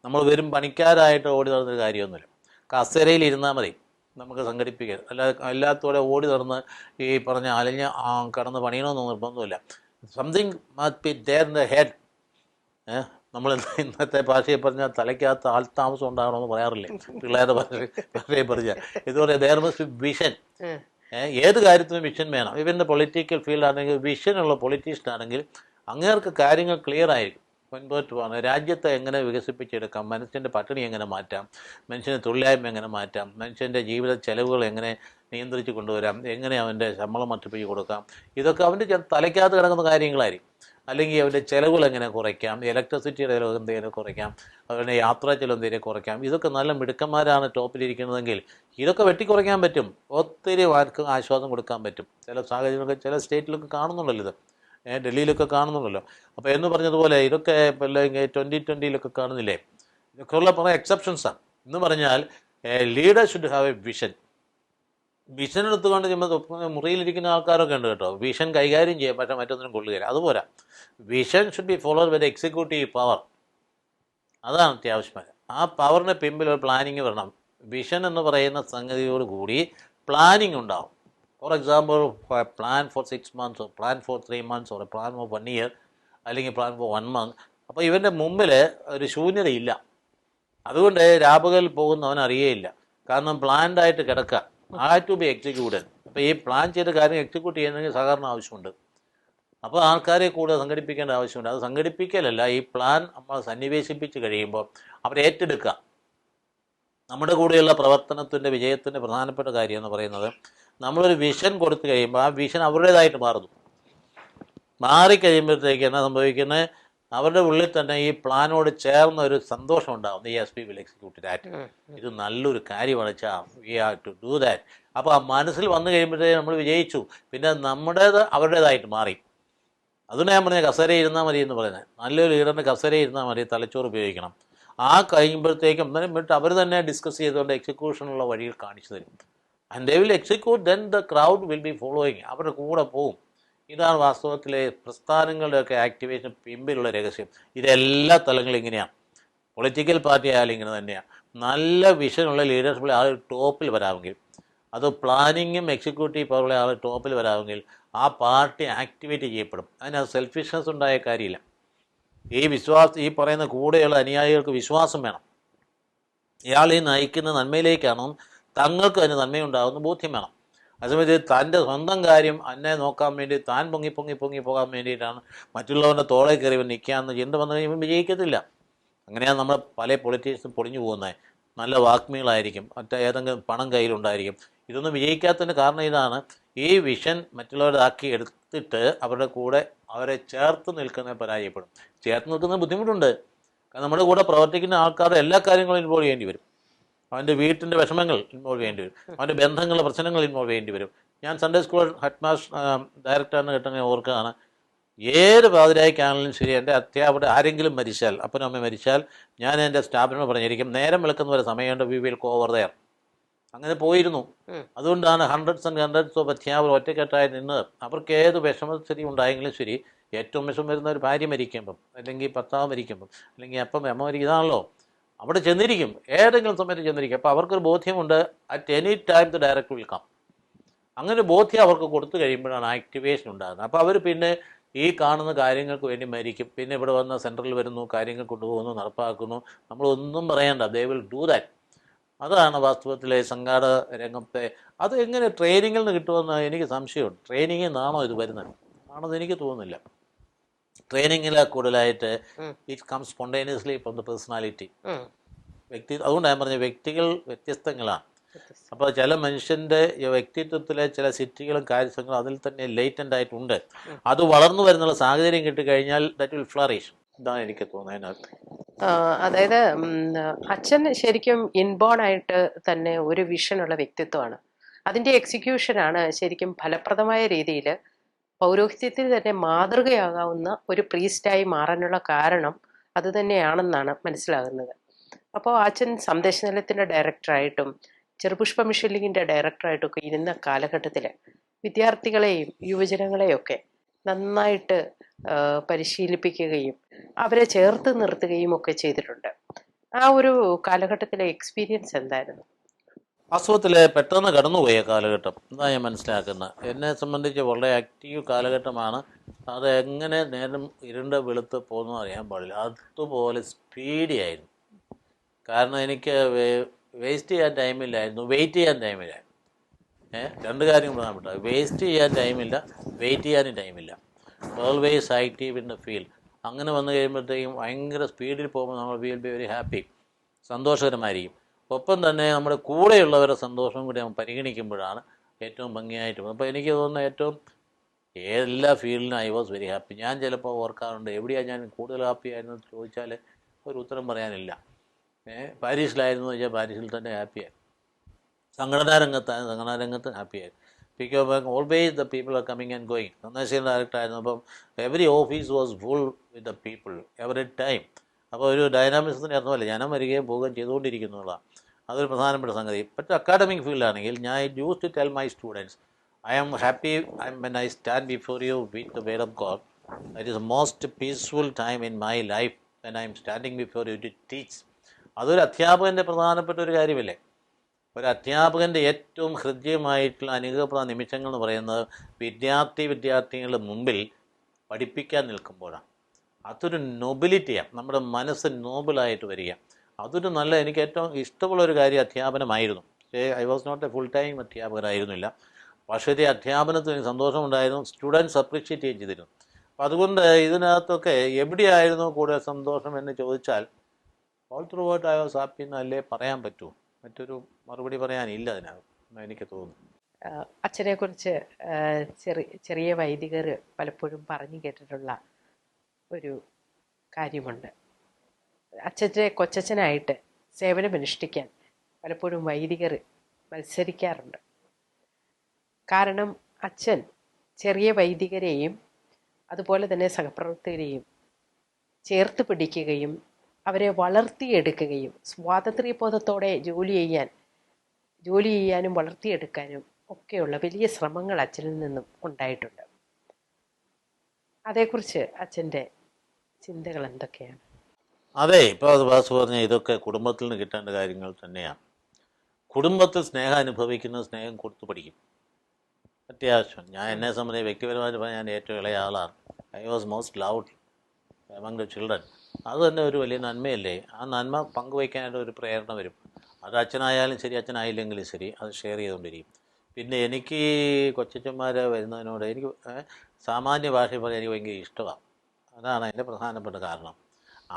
നമ്മൾ വെറും പണിക്കാരായിട്ട് ഓടി നടന്നൊരു കാര്യമൊന്നുമില്ല. കസേരയിൽ ഇരുന്നാൽ മതി, നമുക്ക് സംഘടിപ്പിക്കുക. എല്ലാത്തോടെ ഓടി നടന്ന് ഈ പറഞ്ഞ അലഞ്ഞ് കടന്ന് പണിയണമെന്ന് നിർബന്ധമില്ല. Something must be there in the head. നമ്മൾ ഇന്നത്തെ ഭാഷയെ പറഞ്ഞാൽ തലയ്ക്കകത്ത് ആൾത്താമസം ഉണ്ടാകണമെന്ന് പറയാറില്ലേ, പിള്ളേരുടെ ഭാഷയെ പറഞ്ഞാൽ. ഇതുപോലെ ദേർ മസ്റ്റ് ബി വിഷൻ. ഏത് കാര്യത്തിനും വിഷൻ വേണം. ഇവൻ്റെ പൊളിറ്റിക്കൽ ഫീൽഡാണെങ്കിൽ വിഷനുള്ള പൊളിറ്റീഷ്യൻ ആണെങ്കിൽ അങ്ങേർക്ക് കാര്യങ്ങൾ ക്ലിയർ ആയിരിക്കും, മുൻപോട്ട് പോകണം. രാജ്യത്തെ എങ്ങനെ വികസിപ്പിച്ചെടുക്കാം, മനുഷ്യൻ്റെ പട്ടിണി എങ്ങനെ മാറ്റാം, മനുഷ്യൻ്റെ തൊഴിലില്ലായ്മ എങ്ങനെ മാറ്റാം, മനുഷ്യൻ്റെ ജീവിത ചെലവുകൾ എങ്ങനെ നിയന്ത്രിച്ച് കൊണ്ടുവരാം, എങ്ങനെ അവൻ്റെ ശമ്പളം വർദ്ധിപ്പിച്ച് കൊടുക്കാം, ഇതൊക്കെ അവൻ്റെ തലയ്ക്കകത്ത് കിടക്കുന്ന കാര്യങ്ങളായിരിക്കും. അല്ലെങ്കിൽ അവൻ്റെ ചിലവുകൾ എങ്ങനെ കുറയ്ക്കാം, ഇലക്ട്രിസിറ്റിയുടെ ചിലവ് എന്തെങ്കിലും കുറയ്ക്കാം, അവരുടെ യാത്രാ ചിലവ് എന്തെങ്കിലും കുറയ്ക്കാം. ഇതൊക്കെ നല്ല മിടുക്കന്മാരാണ് ടോപ്പിലിരിക്കുന്നതെങ്കിൽ ഇതൊക്കെ വെട്ടിക്കുറയ്ക്കാൻ പറ്റും. ഒത്തിരി ആർക്കും ആശ്വാസം കൊടുക്കാൻ പറ്റും. ചില സാഹചര്യങ്ങളൊക്കെ ചില സ്റ്റേറ്റിലൊക്കെ കാണുന്നുണ്ടല്ലോ ഇത്, ഡൽഹിയിലൊക്കെ കാണുന്നുണ്ടല്ലോ. അപ്പോൾ എന്ന് പറഞ്ഞതുപോലെ ഇതൊക്കെ അല്ലെങ്കിൽ 2020 കാണുന്നില്ലേ, ഇതൊക്കെയുള്ള കുറേ എക്സെപ്ഷൻസാണ്. എന്ന് പറഞ്ഞാൽ leader should have A vision. Vision എടുത്തുകൊണ്ട് ചെയ്യുമ്പോൾ മുറിയിലിരിക്കുന്ന ആൾക്കാരൊക്കെ ഉണ്ട് കേട്ടോ, വിഷൻ കൈകാര്യം ചെയ്യാൻ പറ്റാൻ മറ്റൊന്നിനും കൊള്ളുകയില്ല. അതുപോലെ vision should be followed by the executive power. അതാണ് അത്യാവശ്യമായി. ആ പവറിന് പിമ്പിൽ ഒരു പ്ലാനിങ് വരണം. വിഷൻ എന്ന് പറയുന്ന സംഗതിയോട് കൂടി പ്ലാനിങ് ഉണ്ടാവും. For example, plan for 6 months, or plan for 3 months, or plan for 1 year, അല്ലെങ്കിൽ പ്ലാൻ ഫോർ 1 month. അപ്പോൾ ഇവൻ്റെ മുമ്പിൽ ഒരു ശൂന്യതയില്ല. അതുകൊണ്ട് രാപകൽ പോകുന്നവൻ അറിയേയില്ല. കാരണം പ്ലാൻഡായിട്ട് കിടക്കുക, ടു ബി എക്സിക്യൂട്ടഡ്. അപ്പോൾ ഈ പ്ലാൻ ചെയ്ത കാര്യം എക്സിക്യൂട്ട് ചെയ്യുന്നതിന് സഹകരണം ആവശ്യമുണ്ട്. അപ്പോൾ ആൾക്കാരെ കൂടെ സംഘടിപ്പിക്കേണ്ട ആവശ്യമുണ്ട്. അത് സംഘടിപ്പിക്കലല്ല, ഈ പ്ലാൻ നമ്മൾ സന്നിവേശിപ്പിച്ച് കഴിയുമ്പോൾ അവരെ ഏറ്റെടുക്കുക. നമ്മുടെ കൂടെയുള്ള പ്രവർത്തനത്തിൻ്റെ വിജയത്തിൻ്റെ പ്രധാനപ്പെട്ട കാര്യം എന്ന് പറയുന്നത് നമ്മളൊരു വിഷൻ കൊടുത്തു കഴിയുമ്പോൾ ആ വിഷൻ അവരുടേതായിട്ട് മാറുന്നു. മാറിക്കഴിയുമ്പോഴത്തേക്ക് എന്നാ സംഭവിക്കുന്നത്, അവരുടെ ഉള്ളിൽ തന്നെ ഈ പ്ലാനോട് ചേർന്ന ഒരു സന്തോഷം ഉണ്ടാകും. Yes, we will execute that. ഇത് നല്ലൊരു കാര്യമാണ്, we have to do that. അപ്പോൾ ആ മനസ്സിൽ വന്നു കഴിയുമ്പോഴത്തേക്ക് നമ്മൾ വിജയിച്ചു. പിന്നെ നമ്മുടേത് അവരുടേതായിട്ട് മാറി. അതുകൊണ്ട് ഞാൻ പറഞ്ഞ കസേര ഇരുന്നാൽ മതി എന്ന് പറയുന്നത്. നല്ലൊരു ലീഡറിന് കസേര ഇരുന്നാൽ മതി, തലച്ചോറ് ഉപയോഗിക്കണം. ആ കഴിയുമ്പോഴത്തേക്കും എന്നിട്ട് അവർ തന്നെ ഡിസ്കസ് ചെയ്തുകൊണ്ട് എക്സിക്യൂഷനുള്ള വഴികൾ കാണിച്ചു തരും. And they will execute, then the crowd will be following. അവരുടെ കൂടെ പോവും. ഇതാണ് വാസ്തവത്തിലെ പ്രസ്ഥാനങ്ങളുടെയൊക്കെ ആക്ടിവേഷൻ പിമ്പിലുള്ള രഹസ്യം. ഇതെല്ലാ തലങ്ങളും ഇങ്ങനെയാണ്. പൊളിറ്റിക്കൽ പാർട്ടി ആയാലും ഇങ്ങനെ തന്നെയാണ്. നല്ല വിഷനുള്ള ലീഡർഷിപ്പുള്ള ആൾ ടോപ്പിൽ വരാമെങ്കിൽ, അത് പ്ലാനിങ്ങും എക്സിക്യൂട്ടീവ് പവറുള്ള ആൾ ടോപ്പിൽ വരാമെങ്കിൽ ആ പാർട്ടി ആക്ടിവേറ്റ് ചെയ്യപ്പെടും. അതിനകത്ത് സെൽഫിഷ്നെസ് ഉണ്ടായ കാര്യമില്ല. ഈ പറയുന്ന കൂടെയുള്ള അനുയായികൾക്ക് വിശ്വാസം വേണം. ഇയാൾ ഈ നയിക്കുന്ന നന്മയിലേക്കാണോ, തങ്ങൾക്ക് അതിന് നന്മയുണ്ടാകുന്ന ബോധ്യം വേണം. അതേസമയത്ത് തൻ്റെ സ്വന്തം കാര്യം എന്നെ നോക്കാൻ വേണ്ടി താൻ പൊങ്ങി പോകാൻ വേണ്ടിയിട്ടാണ് മറ്റുള്ളവരുടെ തോളെ കയറി നിൽക്കാമെന്ന് ചിന്ത വന്നു കഴിയുമ്പോൾ വിജയിക്കത്തില്ല. അങ്ങനെയാണ് നമ്മൾ പല പൊളിറ്റീഷ്യൻസും പൊളിഞ്ഞു പോകുന്നത്. നല്ല വാഗ്മികളായിരിക്കും, ഏതെങ്കിലും പണം കയ്യിലുണ്ടായിരിക്കും. ഇതൊന്നും വിജയിക്കാത്തതിന് കാരണം ഇതാണ്. ഈ വിഷൻ മറ്റുള്ളവരാക്കി എടുത്തിട്ട് അവരുടെ കൂടെ അവരെ ചേർത്ത് നിൽക്കുന്നത് പരാജയപ്പെടും. ചേർത്ത് നിൽക്കുന്ന ബുദ്ധിമുട്ടുണ്ട്. കാരണം നമ്മുടെ കൂടെ പ്രവർത്തിക്കുന്ന ആൾക്കാരുടെ എല്ലാ കാര്യങ്ങളും ഇൻവോൾവ് ചെയ്യേണ്ടി വരും. അവൻ്റെ വീട്ടിൻ്റെ വിഷമങ്ങൾ ഇൻവോൾവ് ചെയ്യേണ്ടി വരും. അവൻ്റെ ബന്ധങ്ങളുടെ പ്രശ്നങ്ങൾ ഇൻവോൾവ് ചെയ്യേണ്ടി വരും. ഞാൻ സൺഡേ സ്കൂൾ ഹെഡ് മാസ്റ്റർ ഡയറക്ടറിന് കിട്ടുന്ന ഓർക്കുകയാണ്, ഏത് പാതിരായിക്കാണെങ്കിലും ശരി, എൻ്റെ അധ്യാപകർ ആരെങ്കിലും മരിച്ചാൽ, അപ്പനും അമ്മ മരിച്ചാൽ, ഞാൻ എൻ്റെ സ്റ്റാഫിനോട് പറഞ്ഞിരിക്കും, നേരം വിളക്കുന്ന വരെ സമയമുണ്ട്, we will go over there. അങ്ങനെ പോയിരുന്നു. അതുകൊണ്ടാണ് ഹൺഡ്രഡ്സ് ആൻഡ് ഹൺഡ്രഡ്സ് ഓഫ് അധ്യാപകർ ഒറ്റക്കെട്ടായി നിന്ന്. അവർക്ക് ഏത് വിഷമസ്ഥിതി ഉണ്ടായെങ്കിലും ശരി, ഏറ്റവും വിഷമം വരുന്ന ഒരു ഭാര്യ മരിക്കുമ്പം, അല്ലെങ്കിൽ ഭർത്താവ് മരിക്കുമ്പം, അല്ലെങ്കിൽ അപ്പം അമ്മ മരിക്കും, ഇതാണല്ലോ, അവിടെ ചെന്നിരിക്കും, ഏതെങ്കിലും സമയത്ത് ചെന്നിരിക്കും. അപ്പോൾ അവർക്കൊരു ബോധ്യമുണ്ട്, at any time the director will come. അങ്ങനെ ബോധ്യം അവർക്ക് കൊടുത്തു കഴിയുമ്പോഴാണ് ആക്ടിവേഷൻ ഉണ്ടാകുന്നത്. അപ്പോൾ അവർ പിന്നെ ഈ കാണുന്ന കാര്യങ്ങൾക്ക് വേണ്ടി മരിക്കും. പിന്നെ ഇവിടെ വന്ന് സെൻട്രൽ വരുന്നു, കാര്യങ്ങൾ കൊണ്ടുപോകുന്നു, നടപ്പാക്കുന്നു. നമ്മളൊന്നും പറയണ്ട, ദേ വിൽ ഡു ദാറ്റ്. അതാണ് വാസ്തവത്തിലെ സംഘാട രംഗത്തെ. അത് എങ്ങനെ ട്രെയിനിങ്ങിൽ നിന്ന് കിട്ടുമെന്ന് എനിക്ക് സംശയമുണ്ട്. ട്രെയിനിങ്ങിൽ നിന്നാണോ ഇത് വരുന്നത്? ആണെന്ന് എനിക്ക് തോന്നുന്നില്ല. ട്രെയിനിങ്ങിൽ കൂടുതലായിട്ട് it comes spontaneously from the personality. അതുകൊണ്ട് ഞാൻ പറഞ്ഞ വ്യക്തികൾ വ്യത്യസ്തങ്ങളാണ്. അപ്പോൾ ചില മനുഷ്യൻ്റെ വ്യക്തിത്വത്തിലെ ചില സിറ്റികളും കാര്യങ്ങളും അതിൽ തന്നെ ലേറ്റൻ്റ് ആയിട്ടുണ്ട്. അത് വളർന്നു വരുന്നുള്ള സാഹചര്യം കിട്ടിക്കഴിഞ്ഞാൽ ദാറ്റ് വിൽ ഫ്ലറിഷ്. ഇതാണ് എനിക്ക് തോന്നുന്നതിനകത്ത്. അതായത് അച്ഛൻ ശരിക്കും ഇൻബോൺ ആയിട്ട് തന്നെ ഒരു വിഷനുള്ള വ്യക്തിത്വമാണ്. അതിൻ്റെ എക്സിക്യൂഷനാണ് ശരിക്കും ഫലപ്രദമായ രീതിയിൽ പൗരോഹിത്യത്തിൽ തന്നെ മാതൃകയാകാവുന്ന ഒരു പ്രീസ്റ്റായി മാറാനുള്ള കാരണം അത് തന്നെയാണെന്നാണ് മനസ്സിലാകുന്നത്. അപ്പോൾ അച്ഛൻ സന്ദേശനിലയത്തിൻ്റെ ഡയറക്ടറായിട്ടും ചെറുപുഷ്പ മിഷൻ ലീഗിൻ്റെ ഡയറക്ടറായിട്ടും ഒക്കെ ഇരുന്ന കാലഘട്ടത്തിൽ വിദ്യാർത്ഥികളെയും യുവജനങ്ങളെയൊക്കെ നന്നായിട്ട് പരിശീലിപ്പിക്കുകയും അവരെ ചേർത്ത് നിർത്തുകയും ഒക്കെ ചെയ്തിട്ടുണ്ട്. ആ ഒരു കാലഘട്ടത്തിലെ എക്സ്പീരിയൻസ് എന്തായിരുന്നു? വാസ്തവത്തിൽ പെട്ടെന്ന് കടന്നുപോയ കാലഘട്ടം എന്നാണ് ഞാൻ മനസ്സിലാക്കുന്നത്. എന്നെ സംബന്ധിച്ച് വളരെ ആക്റ്റീവ് കാലഘട്ടമാണ്. അത് എങ്ങനെ നേരം ഇരുണ്ട് വെളുത്ത് പോകുന്നത് അറിയാൻ പാടില്ല, അതുപോലെ സ്പീഡിയായിരുന്നു. കാരണം എനിക്ക് വേസ്റ്റ് ചെയ്യാൻ ടൈമില്ലായിരുന്നു, വെയിറ്റ് ചെയ്യാൻ ടൈമില്ലായിരുന്നു. രണ്ട് കാര്യം പ്രധാനപ്പെട്ട, വേസ്റ്റ് ചെയ്യാൻ ടൈമില്ല, വെയിറ്റ് ചെയ്യാനും ടൈമില്ല. Always active in the field. അങ്ങനെ വന്നു കഴിയുമ്പോഴത്തേക്കും ഭയങ്കര സ്പീഡിൽ പോകുമ്പോൾ നമ്മൾ വിൽ ബി വെരി ഹാപ്പി, സന്തോഷകരമായിരിക്കും. ഒപ്പം തന്നെ നമ്മുടെ കൂടെയുള്ളവരുടെ സന്തോഷം കൂടി നമ്മൾ പരിഗണിക്കുമ്പോഴാണ് ഏറ്റവും ഭംഗിയായിട്ട്. അപ്പോൾ എനിക്ക് തോന്നുന്ന ഏറ്റവും എല്ലാ ഫീൽഡിനും ഐ വാസ് വെരി ഹാപ്പി. ഞാൻ ചിലപ്പോൾ ഓർക്കാറുണ്ട്, എവിടെയാണ് ഞാൻ കൂടുതൽ ഹാപ്പി ആയിരുന്നു ചോദിച്ചാൽ ഒരു ഉത്തരം പറയാനില്ല. പാരീസിലായിരുന്നു വെച്ചാൽ പാരീസിൽ തന്നെ ഹാപ്പിയായി. സംഘടനാ രംഗത്ത് ഹാപ്പിയായി. Because always the people are coming and going. സന്ദേശം ഡയറക്ടറായിരുന്നു. അപ്പം every office was full with the people every time. അപ്പോൾ ഒരു ഡൈനാമിക്സത്തിൻ്റെ അർത്ഥമല്ല, ജനം വരികയും പോവുകയും ചെയ്തുകൊണ്ടിരിക്കുന്നതാണ്. അതൊരു പ്രധാനപ്പെട്ട സംഗതി. പക്ഷേ അക്കാഡമിക് ഫീൽഡാണെങ്കിൽ ഞാൻ use to tell my students I am happy when I stand before you with the word of God. That is the most peaceful time in my life when I am standing before you to teach. അതൊരു അധ്യാപകൻ്റെ പ്രധാനപ്പെട്ട ഒരു കാര്യമല്ലേ? ഒരു അധ്യാപകൻ്റെ ഏറ്റവും ഹൃദ്യമായിട്ടുള്ള അനുഗ്രഹപ്രദ നിമിഷങ്ങൾ എന്ന് പറയുന്നത് വിദ്യാർത്ഥികളുടെ മുമ്പിൽ പഠിപ്പിക്കാൻ നിൽക്കുമ്പോഴാണ്. അതൊരു നൊബിലിറ്റിയാണ്, നമ്മുടെ മനസ്സ് നോബിളായിട്ട് വരിക. അതൊരു നല്ല, എനിക്ക് ഏറ്റവും ഇഷ്ടമുള്ളൊരു കാര്യം അധ്യാപനമായിരുന്നു. I was not a full time അധ്യാപകനായിരുന്നില്ല, പക്ഷേ അധ്യാപനത്തിന് എനിക്ക് സന്തോഷമുണ്ടായിരുന്നു. സ്റ്റുഡൻസ് അപ്രീഷിയേറ്റ് ചെയ്തിരുന്നു. അപ്പം അതുകൊണ്ട് ഇതിനകത്തൊക്കെ എവിടെയായിരുന്നു കൂടുതൽ സന്തോഷം എന്ന് ചോദിച്ചാൽ all through out I was happy എന്നല്ലേ പറയാൻ പറ്റൂ. മറ്റൊരു മറുപടി പറയാനില്ല അതിനകത്ത് എനിക്ക് തോന്നുന്നു. അച്ഛനെക്കുറിച്ച് ചെറിയ വൈദികർ പലപ്പോഴും പറഞ്ഞു കേട്ടിട്ടുള്ള ഒരു കാര്യമുണ്ട്. അച്ഛൻ്റെ കൊച്ചച്ഛനായിട്ട് സേവനമനുഷ്ഠിക്കാൻ പലപ്പോഴും വൈദികർ മത്സരിക്കാറുണ്ട്. കാരണം അച്ഛൻ ചെറിയ വൈദികരെയും അതുപോലെ തന്നെ സഹപ്രവർത്തകരെയും ചേർത്ത് പിടിക്കുകയും അവരെ വളർത്തിയെടുക്കുകയും സ്വാതന്ത്ര്യബോധത്തോടെ ജോലി ചെയ്യാനും വളർത്തിയെടുക്കാനും ഒക്കെയുള്ള വലിയ ശ്രമങ്ങൾ അച്ഛനിൽ നിന്നും ഉണ്ടായിട്ടുണ്ട്. അതേക്കുറിച്ച് അച്ഛൻ്റെ ചിന്തകൾ എന്തൊക്കെയാണ്? അതെ, ഇപ്പോൾ അത് വാസു പറഞ്ഞ ഇതൊക്കെ കുടുംബത്തിൽ നിന്ന് കിട്ടേണ്ട കാര്യങ്ങൾ തന്നെയാണ്. കുടുംബത്തിൽ സ്നേഹം അനുഭവിക്കുന്ന സ്നേഹം കൊടുത്തു പഠിക്കും, അത്യാവശ്യം. ഞാൻ എന്നെ സംബന്ധിച്ച് വ്യക്തിപരമായിട്ട് പറഞ്ഞാൽ ഞാൻ ഏറ്റവും ഇളയ ആളാണ്. I was most loud among the children. അത് തന്നെ ഒരു വലിയ നന്മയല്ലേ? ആ നന്മ പങ്കുവയ്ക്കാനായിട്ട് ഒരു പ്രേരണ വരും. അത് അച്ഛനായാലും ശരി, അച്ഛനായില്ലെങ്കിലും ശരി, അത് ഷെയർ ചെയ്തുകൊണ്ടിരിക്കും. പിന്നെ എനിക്ക് കൊച്ചച്ഛന്മാർ വരുന്നതിനോട് എനിക്ക് സാമാന്യ ഭാഷയിൽ പറയാൻ എനിക്ക് ഭയങ്കര ഇഷ്ടമാണ്. അതാണ് അതിൻ്റെ പ്രധാനപ്പെട്ട കാരണം.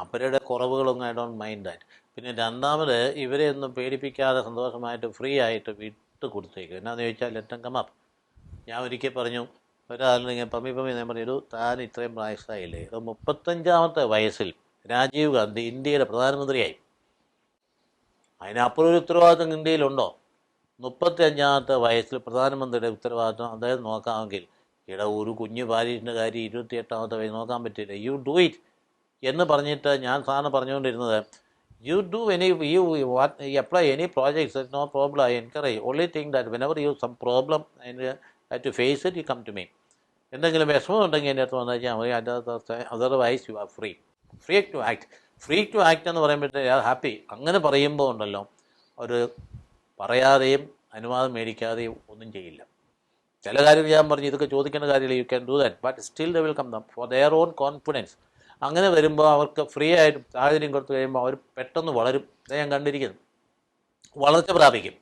അവരുടെ കുറവുകളൊന്നും ഐ ഡോണ്ട് മൈൻഡ് ദാറ്റ്. പിന്നെ രണ്ടാമത്, ഇവരെ ഒന്നും പേടിപ്പിക്കാതെ സന്തോഷമായിട്ട് ഫ്രീ ആയിട്ട് വിട്ട് കൊടുത്തേക്കും. എന്നാന്ന് ചോദിച്ചാൽ ലെറ്റ് കം അപ്പ്. ഞാൻ ഒരിക്കൽ പറഞ്ഞു, ഒരാളിങ്ങനെ പമ്മി ഞാൻ പറഞ്ഞു, താൻ ഇത്രയും പ്രായസായില്ലേ? 35ാമത്തെ വയസ്സിൽ രാജീവ് ഗാന്ധി ഇന്ത്യയുടെ പ്രധാനമന്ത്രിയായി. അതിനപ്പുറം ഒരു ഉത്തരവാദിത്വം ഇന്ത്യയിലുണ്ടോ? 35ാമത്തെ വയസ്സിൽ പ്രധാനമന്ത്രിയുടെ ഉത്തരവാദിത്വം അദ്ദേഹം നോക്കാമെങ്കിൽ ഒരു കുഞ്ഞു പാരീസിൻ്റെ കാര്യം 28ാമത്തെ വയസ്സ് നോക്കാൻ പറ്റില്ല. യു ഡു ഇറ്റ് എന്ന് പറഞ്ഞിട്ട് ഞാൻ സാറിന് പറഞ്ഞുകൊണ്ടിരുന്നത്, you do apply any projects, there's no problem, I encourage. Only thing that whenever you have some problem and have to face it, you come to me. എന്തെങ്കിലും വിഷമം ഉണ്ടെങ്കിൽ എൻ്റെ അടുത്ത് വന്നു കഴിഞ്ഞാൽ otherwise you are free to act എന്ന് പറയുമ്പോഴത്തേക്ക് happy. അങ്ങനെ പറയുമ്പോൾ ഉണ്ടല്ലോ, ഒരു പറയാതെയും അനുവാദം മേടിക്കാതെയും ഒന്നും ചെയ്യില്ല. ചില കാര്യങ്ങൾ ഞാൻ പറഞ്ഞു, ഇതൊക്കെ ചോദിക്കേണ്ട കാര്യമില്ല, you can do that, but still they will come them for their own confidence. അങ്ങനെ വരുമ്പോൾ അവർക്ക് ഫ്രീ ആയിട്ട് സാഹചര്യം കൊടുത്തു കഴിയുമ്പോൾ അവർ പെട്ടെന്ന് വളരും. ഇത് ഞാൻ കണ്ടിരിക്കുന്നു. വളർച്ച പ്രാപിക്കും.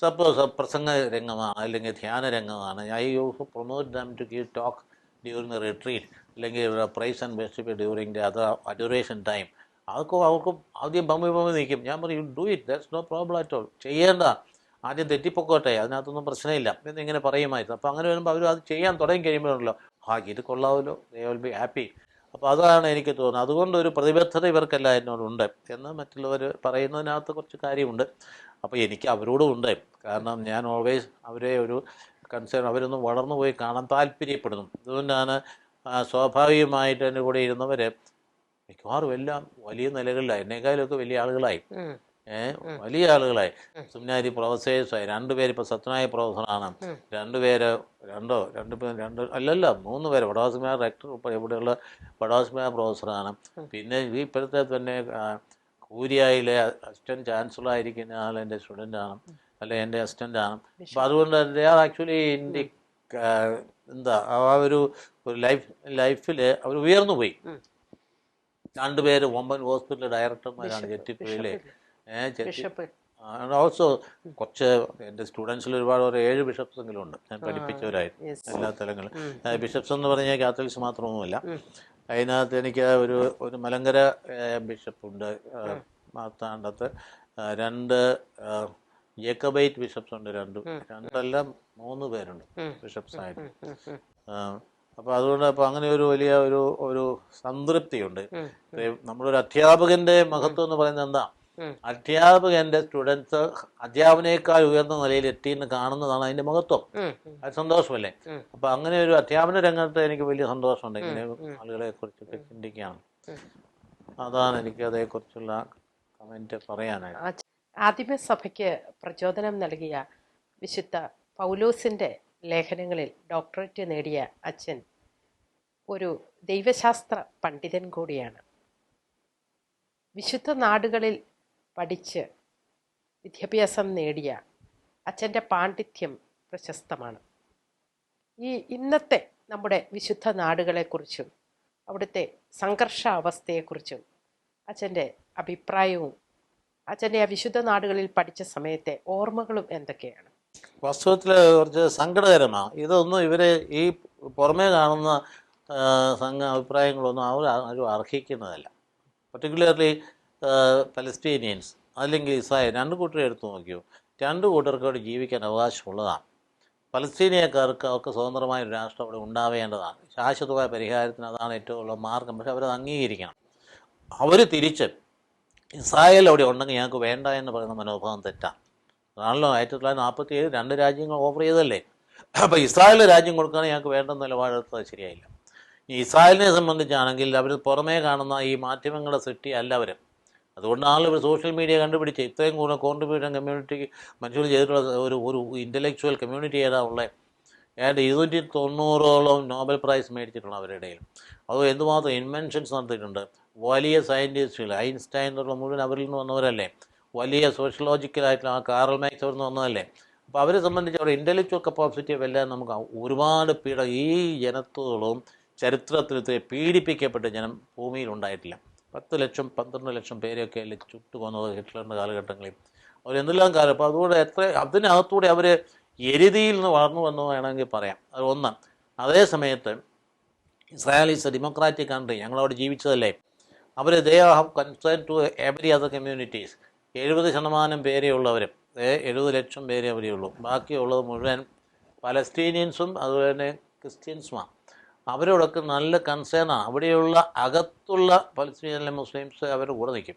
സപ്പോസ് പ്രസംഗ രംഗമാണ് അല്ലെങ്കിൽ ധ്യാന രംഗമാണ്. I use promote them to give talk during the retreat അല്ലെങ്കിൽ praise and worship during the other a duration time. അവർക്കും ആദ്യം പമ്പി നിൽക്കും. ഞാൻ പറയും, you do it, that's no problem at all, ചെയ്യേണ്ട, ആദ്യം തെറ്റിപ്പൊക്കോട്ടെ, അതിനകത്തൊന്നും പ്രശ്നമില്ല എന്നിങ്ങനെ പറയുമായിരുന്നു. അപ്പോൾ അങ്ങനെ വരുമ്പോൾ അവർ അത് ചെയ്യാൻ തുടങ്ങി കഴിയുമ്പോഴല്ലോ ഇത് കൊള്ളാമല്ലോ, ദേ വിൽ ബി ഹാപ്പി. അപ്പോൾ അതാണ് എനിക്ക് തോന്നുന്നത്. അതുകൊണ്ട് ഒരു പ്രതിബദ്ധത ഇവർക്കെല്ലാം എന്നോടുണ്ട് എന്ന് മറ്റുള്ളവർ പറയുന്നതിനകത്ത് കുറച്ച് കാര്യമുണ്ട്. അപ്പോൾ എനിക്ക് അവരോടും ഉണ്ട്. കാരണം ഞാൻ ഓൾവേസ് അവരെ ഒരു കൺസേൺ, അവരൊന്നും വളർന്നു പോയി കാണാൻ താല്പര്യപ്പെടുന്നു. അതുകൊണ്ടാണ് സ്വാഭാവികമായിട്ട് എൻ്റെ കൂടെ ഇരുന്നവർ മിക്കവാറും എല്ലാം വലിയ നിലകളിലായി, എന്നെക്കാളൊക്കെ വലിയ ആളുകളായി, വലിയ ആളുകളായി. സെമിനാരി പ്രൊഫസേഴ്സായി. 2 പേര് ഇപ്പോൾ സത്യനായ പ്രൊഫസറാണ്. 2 പേര് അല്ലല്ല 3 പേര് വഡോസ്മയ റെക്ടർ ഇവിടെയുള്ള വഡോസ്മയ പ്രൊഫസറാണ്. പിന്നെ ഈ ഇപ്പോഴത്തെ തന്നെ കൂരിയായിലെ അസിസ്റ്റൻറ്റ് ചാൻസലർ ആയിരിക്കുന്ന ആൾ എൻ്റെ സ്റ്റുഡൻ്റാണ്, അല്ലെ എൻ്റെ അസിസ്റ്റൻ്റാണ്. അപ്പോൾ അതുകൊണ്ട് they are actually in the എന്താ ആ ഒരു ലൈഫിൽ അവർ ഉയർന്നു പോയി. 2 പേര് വമ്പൻ ഹോസ്പിറ്റൽ ഡയറക്ടർമാരാണ് ചെറ്റിപ്പുഴയിലെ. ഓൾസോ കുറച്ച് എൻ്റെ സ്റ്റുഡൻസിൽ ഒരുപാട് 7 ബിഷപ്സെങ്കിലും ഉണ്ട് ഞാൻ പഠിപ്പിച്ചവരായിരുന്നു എല്ലാ തലങ്ങളും. ബിഷപ്സ് എന്ന് പറഞ്ഞാൽ കാത്തലിക്സ് മാത്രമൊന്നുമില്ല. അതിനകത്ത് എനിക്ക് ഒരു മലങ്കര ബിഷപ്പുണ്ട് മാർത്താണ്ഡത്ത്, 2 ജേക്കബൈറ്റ് ബിഷപ്സ് ഉണ്ട്, രണ്ടെല്ലാം 3 പേരുണ്ട് ബിഷപ്സായിട്ട്. അപ്പോൾ അതുകൊണ്ട് അപ്പോൾ അങ്ങനെ ഒരു വലിയ ഒരു സംതൃപ്തിയുണ്ട്. നമ്മളൊരു അധ്യാപകൻ്റെ മഹത്വം എന്ന് പറയുന്നത് എന്താ? അധ്യാപകൻ്റെ സ്റ്റുഡൻസ് അധ്യാപനേക്കാൾ ഉയർന്ന നിലയിൽ എത്തിയെന്ന് കാണുന്നതാണ് അതിൻ്റെ മഹത്വം. അത് സന്തോഷമല്ലേ? അപ്പം അങ്ങനെ ഒരു അധ്യാപന രംഗത്ത് എനിക്ക് വലിയ സന്തോഷമുണ്ട്. ഇങ്ങനെ ആളുകളെ കുറിച്ചൊക്കെ ചിന്തിക്കുകയാണ്. അതാണ് എനിക്ക് അതേക്കുറിച്ചുള്ള കമൻറ്റ് പറയാനായിട്ട്. ആദിമസഭയ്ക്ക് പ്രചോദനം നൽകിയ വിശുദ്ധ പൗലോസിൻ്റെ ലേഖനങ്ങളിൽ ഡോക്ടറേറ്റ് നേടിയ അച്ഛൻ ഒരു ദൈവശാസ്ത്ര പണ്ഡിതൻ കൂടിയാണ്. വിശുദ്ധ നാടുകളിൽ പഠിച്ച് വിദ്യാഭ്യാസം നേടിയ അച്ഛൻ്റെ പാണ്ഡിത്യം പ്രശസ്തമാണ്. ഇന്നത്തെ നമ്മുടെ വിശുദ്ധ നാടുകളെക്കുറിച്ചും അവിടുത്തെ സംഘർഷാവസ്ഥയെക്കുറിച്ചും അച്ഛൻ്റെ അഭിപ്രായവും അച്ഛൻ്റെ ആ വിശുദ്ധ നാടുകളിൽ പഠിച്ച സമയത്തെ ഓർമ്മകളും എന്തൊക്കെയാണ്? വാസ്തവത്തിൽ കുറച്ച് സങ്കടകരമാണ്. ഇതൊന്നും ഇവർ ഈ പുറമേ കാണുന്ന അഭിപ്രായങ്ങളൊന്നും ആരും അർഹിക്കുന്നതല്ല. പർട്ടിക്കുലർലി പലസ്തീനിയൻസ് അല്ലെങ്കിൽ ഇസ്രായേൽ 2 കൂട്ടരെ എടുത്തു നോക്കിയോ, 2 കൂട്ടർക്ക് അവിടെ ജീവിക്കാൻ അവകാശമുള്ളതാണ്. പലസ്തീനിയക്കാർക്ക് അവർക്ക് സ്വതന്ത്രമായ ഒരു രാഷ്ട്രം അവിടെ ഉണ്ടാവേണ്ടതാണ്. ശാശ്വതമായ പരിഹാരത്തിന് അതാണ് ഏറ്റവും ഉള്ള മാർഗം. പക്ഷെ അവരത് അംഗീകരിക്കണം. അവർ തിരിച്ച് ഇസ്രായേൽ അവിടെ ഉണ്ടെങ്കിൽ ഞങ്ങൾക്ക് വേണ്ട എന്ന് പറയുന്ന മനോഭാവം തെറ്റാണ്. അതാണല്ലോ 1947 2 രാജ്യങ്ങൾ ഓഫർ ചെയ്തല്ലേ. അപ്പോൾ ഇസ്രായേലിന് രാജ്യം കൊടുക്കുകയാണെങ്കിൽ ഞങ്ങൾക്ക് വേണ്ടെന്ന് നിലപാടെടുത്തത് ശരിയായില്ല. ഈ ഇസ്രായേലിനെ സംബന്ധിച്ചാണെങ്കിൽ അവർ പുറമേ കാണുന്ന ഈ മാധ്യമങ്ങളുടെ സൃഷ്ടി അല്ല അവർ. അതുകൊണ്ടാണ് ഇവർ സോഷ്യൽ മീഡിയ കണ്ടുപിടിച്ച് ഇത്രയും കൂടെ കോൺട്രിബ്യൂഷൻ കമ്മ്യൂണിറ്റിക്ക് മനുഷ്യർ ചെയ്തിട്ടുള്ള ഒരു ഇൻ്റലക്ച്വൽ കമ്മ്യൂണിറ്റി ഏതാ ഉള്ളത്. ഏതാണ്ട് 290ഓളം നോബൽ പ്രൈസ് മേടിച്ചിട്ടുള്ള അവരുടെ ഇടയിൽ. അത് എന്തുമാത്രം ഇൻവെൻഷൻസ് നടത്തിയിട്ടുണ്ട്. വലിയ സയൻറ്റിസ്റ്റുകൾ, ഐൻസ്റ്റൈൻ എന്നുള്ള മുഴുവൻ അവരിൽ നിന്ന് വന്നവരല്ലേ. വലിയ സോഷ്യലോജിക്കലായിട്ടുള്ള കാറൽ മാക്സ് അവിടെ നിന്ന് വന്നതല്ലേ. അപ്പോൾ അവരെ സംബന്ധിച്ച് അവരുടെ ഇൻ്റലക്ച്വൽ കപ്പാസിറ്റി എല്ലാം നമുക്ക് ഒരുപാട് ഈ ജനത്തോളം ചരിത്രത്തിൽ പീഡിപ്പിക്കപ്പെട്ട ജനം ഭൂമിയിൽ ഉണ്ടായിട്ടില്ല. 10 ലക്ഷം 12 ലക്ഷം പേരെയൊക്കെ അല്ലേ ചുട്ടുകൊന്നത് ഹിറ്റ്ലറിൻ്റെ കാലഘട്ടങ്ങളിൽ. അവരെന്തെല്ലാം കാലം. അപ്പോൾ അതുകൊണ്ട് അതിനകത്തൂടെ അവർ എരുതിയിൽ നിന്ന് വളർന്നു വന്നു വേണമെങ്കിൽ പറയാം. അത് ഒന്ന്. അതേ സമയത്ത് Israel is a democratic country, ഞങ്ങളവിടെ ജീവിച്ചതല്ലേ. അവർ they have concern to every other communities. 70% പേരേ ഉള്ളവർ, 70 ലക്ഷം പേരേ അവരേ ഉള്ളൂ. ബാക്കിയുള്ളത് മുഴുവൻ പലസ്തീനിയൻസും അതുപോലെ തന്നെ ക്രിസ്ത്യൻസുമാണ്. അവരോടൊക്കെ നല്ല കൺസേണാണ്. അവിടെയുള്ള അകത്തുള്ള പലസ്തീനിയൻ മുസ്ലിംസ് അവരുടെ കൂടെ നിൽക്കും.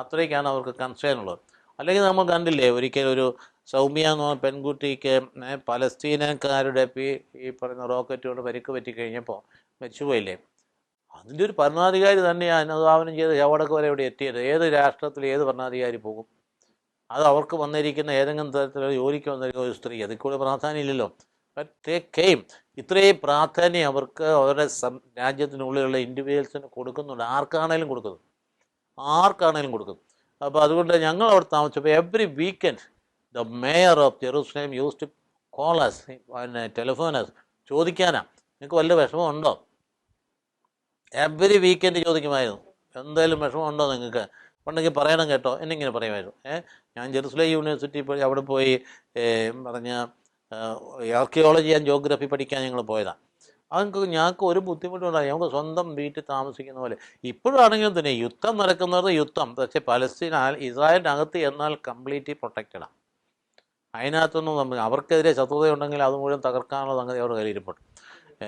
അത്രയ്ക്കാണ് അവർക്ക് കൺസേൺ ഉള്ളത്. അല്ലെങ്കിൽ നമ്മൾ കണ്ടില്ലേ ഒരിക്കൽ ഒരു സൗമ്യ എന്ന് പറഞ്ഞ പെൺകുട്ടിക്ക് പലസ്തീനക്കാരുടെ ഈ പറയുന്ന റോക്കറ്റ് കൊണ്ട് പരിക്ക് പറ്റിക്കഴിഞ്ഞപ്പോൾ മരിച്ചുപോയില്ലേ. അതിൻ്റെ ഒരു ഭരണാധികാരി തന്നെയാണ് അനുധാവനം ചെയ്ത് അവിടേക്ക് വരെ ഇവിടെ എത്തിയത്. ഏത് രാഷ്ട്രത്തിൽ ഏത് ഭരണാധികാരി പോകും? അത് അവർക്ക് വന്നിരിക്കുന്ന ഏതെങ്കിലും തരത്തിലുള്ള ജോലിക്ക് വന്നിരിക്കുന്ന ഒരു സ്ത്രീ, അതിൽ കൂടെ പ്രാധാന്യം ഇല്ലല്ലോ. ഇത്രയും പ്രാധാന്യം അവർക്ക് അവരുടെ രാജ്യത്തിനുള്ളിലുള്ള ഇൻഡിവിജ്വൽസിന് കൊടുക്കുന്നുണ്ട്. ആർക്കാണേലും കൊടുക്കും. അപ്പോൾ അതുകൊണ്ട് ഞങ്ങൾ അവിടെ താമസിച്ചപ്പോൾ every weekend the mayor of Jerusalem use to call us, telephone us, ചോദിക്കാനാ നിങ്ങൾക്ക് വല്ല വിഷമമുണ്ടോ. എവറി വീക്കെൻഡ് ചോദിക്കുമായിരുന്നു, എന്തായാലും വിഷമമുണ്ടോ നിങ്ങൾക്ക്, ഉണ്ടെങ്കിൽ പറയണം കേട്ടോ എന്നിങ്ങനെ പറയുമായിരുന്നു. ഞാൻ ജെറുസലേം യൂണിവേഴ്സിറ്റി പോയി അവിടെ പോയി പറഞ്ഞ ആർക്കിയോളജി ആൻഡ് ജോഗ്രഫി പഠിക്കാൻ ഞങ്ങൾ പോയതാണ്. അതൊക്കെ ഞങ്ങൾക്ക് ഒരു ബുദ്ധിമുട്ടുണ്ടായി, ഞങ്ങൾക്ക് സ്വന്തം വീട്ടിൽ താമസിക്കുന്ന പോലെ. ഇപ്പോഴാണെങ്കിലും തന്നെ യുദ്ധം നടക്കുന്നത് യുദ്ധം, പക്ഷേ പലസ്തീൻ ഇസ്രായേലിനകത്ത് എന്നാൽ കംപ്ലീറ്റ്ലി പ്രൊട്ടക്റ്റഡാണ്. അതിനകത്തൊന്നും അവർക്കെതിരെ ശത്രുതയുണ്ടെങ്കിൽ അത് മുഴുവൻ തകർക്കാനുള്ള സംഗതി അവരുടെ കയ്യിലിരിപ്പുണ്ട്.